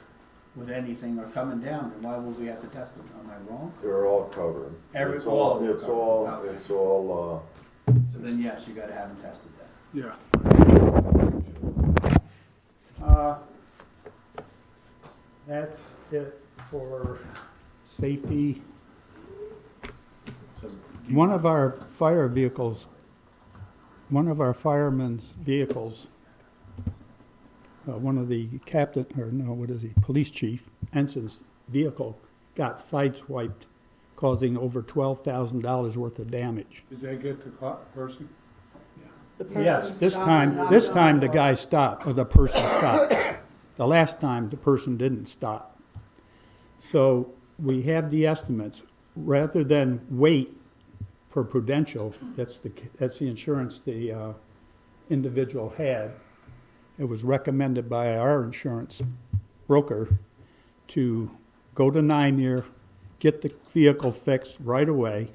S11: with anything are coming down, then why would we have to test them? Am I wrong?
S3: They're all covered.
S11: Every-
S3: It's
S11: all of them
S3: It's
S11: covered.
S3: all,
S11: Okay.
S3: it's all,
S11: So then, yes, you gotta have them tested then.
S12: Yeah.
S4: That's it for safety.
S11: So
S4: One of our fire vehicles, one of our firemen's vehicles, one of the captain, or no, what is he, police chief, ensign's vehicle got sideswiped, causing over $12,000 worth of damage.
S12: Did they get the person?
S4: Yes, this time the guy stopped, or the person stopped. The last time, the person didn't stop. So we have the estimates. Rather than wait for Prudential, that's the insurance the individual had, it was recommended by our insurance broker to go to Nymir, get the vehicle fixed right away,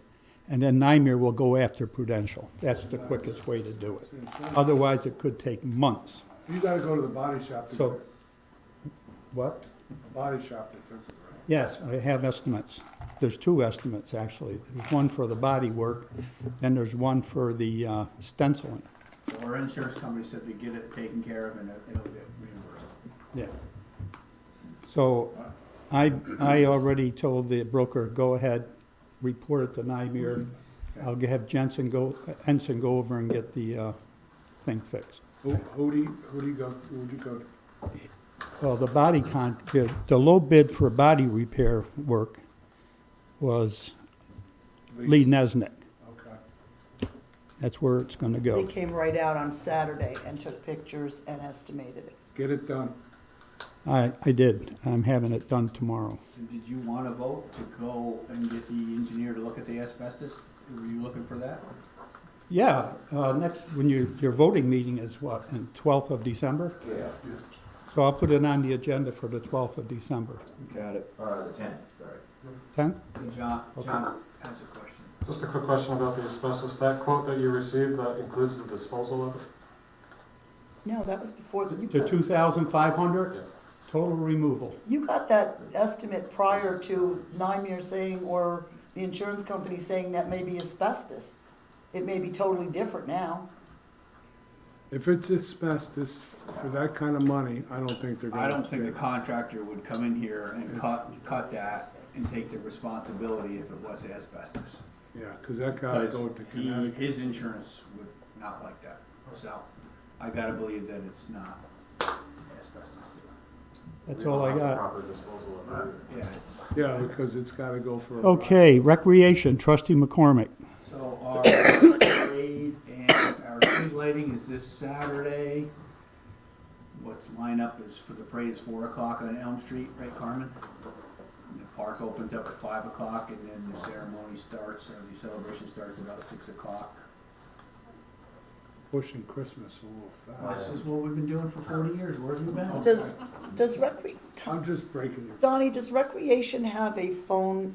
S4: and then Nymir will go after Prudential. That's the quickest way to do it. Otherwise, it could take months.
S12: You gotta go to the body shop to
S4: So-
S12: fix it.
S4: What?
S12: Body shop to fix it, right?
S4: Yes, I have estimates. There's two estimates, actually. There's one for the body work, then there's one for the stenciling.
S11: So our insurance company said to get it taken care of and it'll get reimbursed.
S4: Yeah. So I already told the broker, go ahead, report it to Nymir. I'll have Ensign go over and get the thing fixed.
S12: Who'd you go to?
S4: Well, the low bid for body repair work was Lee Nesnick.
S12: Okay.
S4: That's where it's gonna go.
S5: They came right out on Saturday and took pictures and estimated it.
S12: Get it done.
S4: I did. I'm having it done tomorrow.
S11: And did you want to vote to go and get the engineer to look at the asbestos? Were you looking for that?
S4: Yeah, next, when your voting meeting is what, in 12th of December?
S2: Yeah.
S4: So I'll put it on the agenda for the 12th of December.
S6: Got it.
S2: Or the 10th, sorry.
S4: 10th?
S11: John has a question.
S16: Just a quick question about the asbestos. That quote that you received, includes the disposal of it?
S5: No, that was before you
S4: The
S5: got,
S4: 2,500?
S16: Yes.
S4: Total removal.
S5: you got that estimate prior to Nymir saying, or the insurance company saying that may be asbestos. It may be totally different now.
S12: If it's asbestos for that kind of money, I don't think they're gonna.
S11: I don't think the contractor would come in here and cut that and take the responsibility if it was asbestos.
S12: Yeah, cause that gotta
S11: Because
S12: go to Connecticut.
S11: his insurance would not like that. So I gotta believe that it's not asbestos.
S4: That's all I got.
S16: Proper disposal of that.
S11: Yeah, it's,
S12: Yeah, because it's gotta go for.
S4: Okay, Recreation, Trustee McCormick.
S11: so our parade and our tree lighting is this Saturday. What's lined up is for the parade is 4 o'clock on Elm Street, right, Carmen? And the park opens up at 5 o'clock, and then the ceremony starts, or the celebration starts about 6 o'clock.
S12: Pushing Christmas a little fast.
S11: This is what we've been doing for 40 years. Where have you been?
S5: Does
S12: I'm just breaking your.
S5: Donnie, does Recreation have a phone,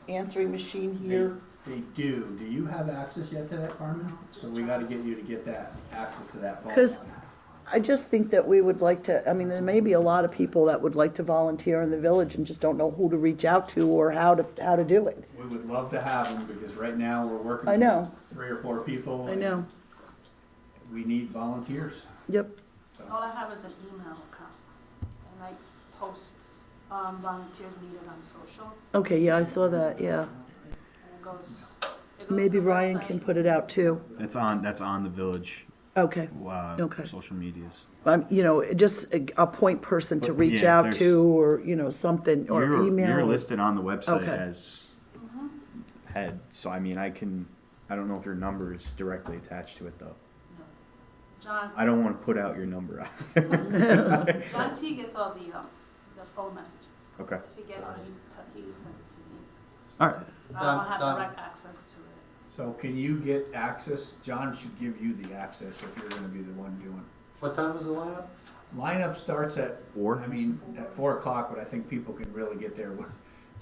S5: answering machine here?
S11: They do. Do you have access yet to that, Carmen? So we gotta get you to get that, access to that phone.
S5: Because I just think that we would like to, I mean, there may be a lot of people that would like to volunteer in the village and just don't know who to reach out to or how to do it.
S11: We would love to have them, because right now we're working
S5: I know.
S11: with 3 or 4 people.
S5: I know.
S11: We need volunteers.
S5: Yep.
S17: All I have is an email account, and I post volunteers needed on social,
S5: Okay, yeah, I saw that, yeah.
S17: and it goes
S5: Maybe
S17: to the
S5: Ryan
S17: website.
S5: can put it out too.
S6: That's on the village,
S5: Okay. Okay.
S6: social medias.
S5: You know, just a point person to
S6: But,
S5: reach
S6: yeah,
S5: out
S6: there's-
S5: to, or, you know, something, or email.
S6: You're listed on the website
S5: Okay.
S6: as head, so I mean, I don't know if your number is directly attached to it though.
S17: John,
S6: I don't want to put out your number.
S17: John T gets all the phone messages.
S6: Okay.
S17: If he gets it, he sends it to me.
S6: All right.
S17: I don't have direct access to it.
S11: So can you get access? John should give you the access if you're gonna be the one doing.
S7: What time is the lineup?
S11: Lineup starts at
S6: 4?
S11: I mean, at 4 o'clock, but I think people can really get there.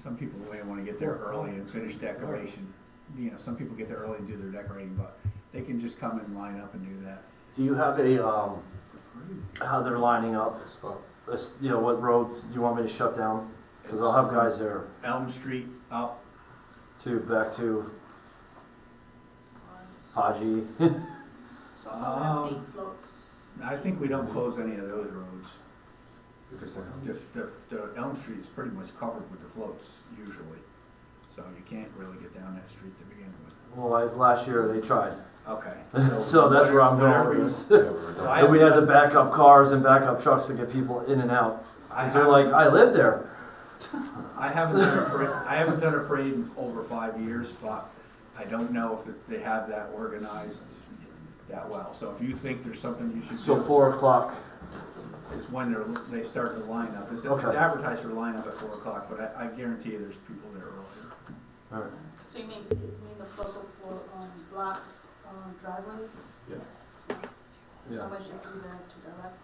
S11: Some people may want to get there early and finish decoration. You know, some people get there early and do their decorating, but they can just come and line up and do that.
S7: Do you have a, how they're lining up? You know, what roads you want me to shut down? Because I'll have guys there
S11: Elm Street up.
S7: back to Haji.
S17: Some of them have 8 floats.
S11: I think we don't close any of those roads. Because the Elm Street's pretty much covered with the floats usually. So you can't really get down that street to begin with.
S7: Well, last year they tried.
S11: Okay.
S7: So that's where I'm going with this. And we had to back up cars and back up trucks to get people in and out. 'Cause they're like, I live there.
S11: I haven't done a parade in over 5 years, but I don't know if they have that organized that well. So if you think there's something you should do.
S7: So 4 o'clock.
S11: Is when they start the lineup. It's
S7: Okay.
S11: advertised for lineup at 4 o'clock, but I guarantee you there's people there earlier.
S7: All right.
S17: So you mean the floats for block driveways?
S7: Yeah.
S17: Somebody should do that to direct.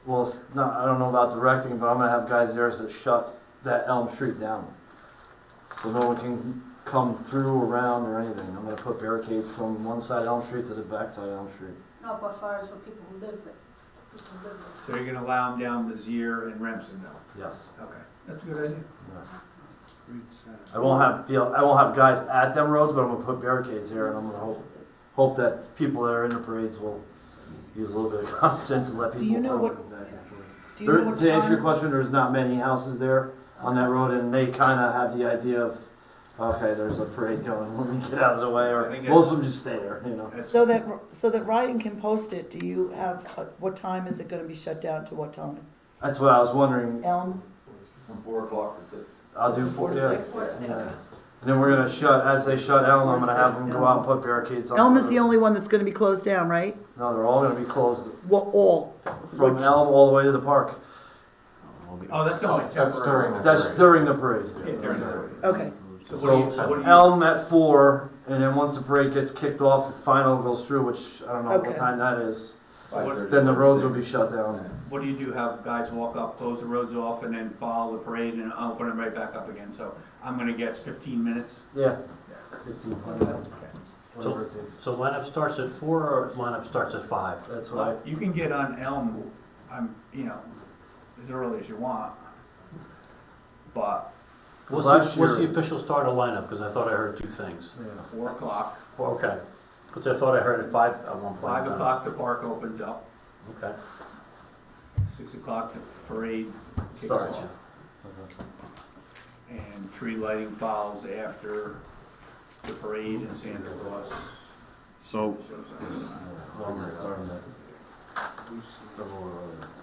S7: Well, it's not, I don't know about directing, but I'm gonna have guys there to shut that Elm Street down. So no one can come through, around, or anything. I'm gonna put barricades from one side of Elm Street to the back side of Elm Street.
S17: No, but as far as for people who live there. People who live there.
S11: So you're gonna allow them down Bezier and Remsen though?
S7: Yes.
S11: Okay, that's a good idea.
S7: I won't have guys at them roads, but I'm gonna put barricades there, and I'm gonna hope that people that are in the parades will use a little bit of common sense and let people.
S5: Do you know
S7: through
S5: what-
S7: back and forth.
S5: do you know what
S7: To answer your
S5: time-
S7: question, there's not many houses there on that road, and they kinda have the idea of, okay, there's a parade going, let me get out of the way, or
S11: I think
S7: most of them just stay there, you know.
S5: So that Ryan can post it, do you have, what time is it gonna be shut down to what time?
S7: That's what I was wondering.
S5: Elm?
S3: From 4 o'clock to 6.
S7: I'll do
S5: 4 to
S7: yeah.
S5: 6?
S17: 4 to 6.
S7: Yeah. And then we're gonna shut, as they shut Elm, I'm gonna have them go out and put barricades on.
S5: Elm is the only one that's gonna be closed down, right?
S7: No, they're all gonna be closed
S5: Well, all.
S7: from
S5: Which-
S7: Elm all the way to the park.
S11: Oh, that's only
S3: That's during
S11: temporary.
S3: the
S7: That's
S3: parade.
S7: during the parade.
S11: Yeah, during the parade.
S5: Okay,
S11: So what do you?
S7: Elm at 4, and then once the parade gets kicked off, final goes through, which I don't know
S5: Okay.
S7: what time that is.
S11: What-
S7: Then the roads will be shut down.
S11: What do you do? Have guys walk up, close the roads off, and then follow the parade and open them right back up again? So I'm gonna guess 15 minutes.
S7: Yeah, 15, 20 minutes,
S18: So,
S7: whatever it takes.
S18: so lineup starts at 4 or lineup starts at 5?
S7: That's why.
S11: You can get on Elm, as early as you want, but
S18: What's
S7: last
S18: the, what's the
S7: year-
S18: official start of lineup? Because I thought I heard 2 things.
S11: 4 o'clock.
S18: Okay. Because I thought I heard at 5 at one point.
S11: 5 o'clock the park opens up.
S18: Okay.
S11: 6 o'clock the parade kicks
S7: Starts.
S11: off. And tree lighting follows after the parade and Santa Claus.
S6: So,
S7: Well, it's starting to-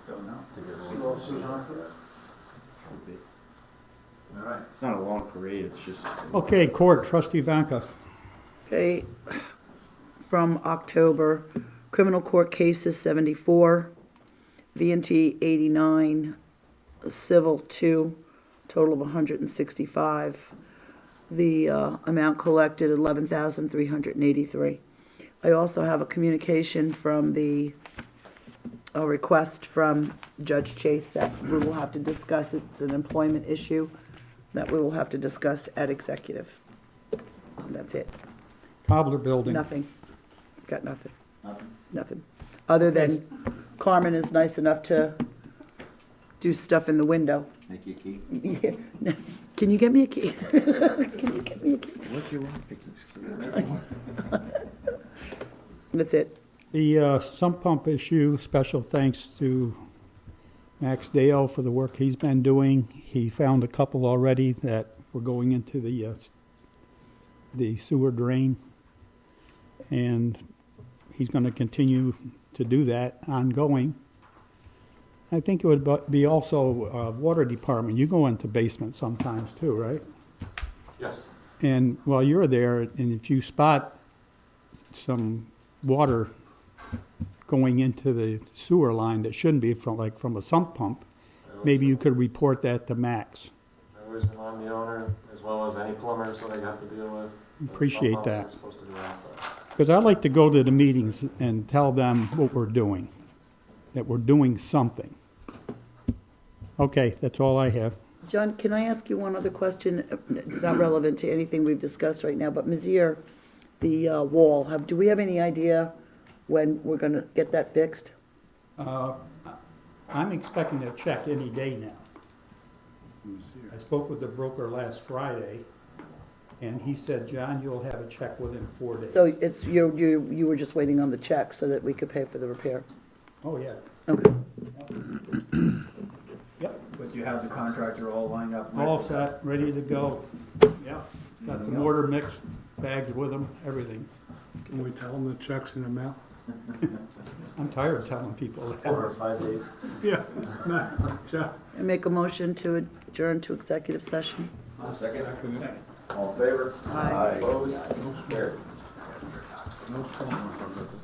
S11: Don't know.
S2: All right.
S6: it's not a long parade, it's just.
S4: Okay, court, trustee Vanka.
S5: okay. From October, criminal court cases 74, V&T 89, civil 2, total of 165. The amount collected, 11,383. I also have a communication from the a request from Judge Chase that we will have to discuss. It's an employment issue that we will have to discuss at executive. That's it.
S4: Cobbler Building.
S5: Nothing. Got nothing.
S2: Nothing?
S5: Nothing. Other than Carmen is nice enough to do stuff in the window.
S2: Make you a key?
S5: Yeah. Can you get me a key? Can you get me a key?
S2: What's your
S5: That's it.
S4: The sump pump issue, special thanks to Max Dale for the work he's been doing. He found a couple already that were going into the sewer drain. And he's going to continue to do that ongoing. I think it would be also water department. You go into basements sometimes too, right?
S12: Yes.
S4: And while you're there, and if you spot some water going into the sewer line that shouldn't be from a sump pump, maybe you could report that to Max.
S16: I always remind the owner, as well as any plumbers that I have to deal with.
S4: Appreciate that.
S16: Supposed to do that.
S4: Because I like to go to the meetings and tell them what we're doing, that we're doing something. Okay, that's all I have.
S5: John, can I ask you one other question? It's not relevant to anything we've discussed right now, but Mizzier, the wall, do we have any idea when we're gonna get that fixed?
S4: I'm expecting a check any day now. I spoke with the broker last Friday, and he said, John, you'll have a check within 4 days.
S5: So it's, you were just waiting on the check so that we could pay for the repair?
S4: Oh, yeah.
S5: Okay.
S4: Yep.
S6: But you have the contractor all lined up?
S4: All set, ready to go. Yeah. Got the mortar mixed, bags with them, everything.
S12: Can we tell them the check's in the mail?
S4: I'm tired of telling people that.
S18: 4 or 5 days.
S12: Yeah, no, Jeff.
S5: I make a motion to adjourn to executive session.
S2: Second? All in favor?
S5: Aye.
S2: Opposed? Carried.
S12: No phone.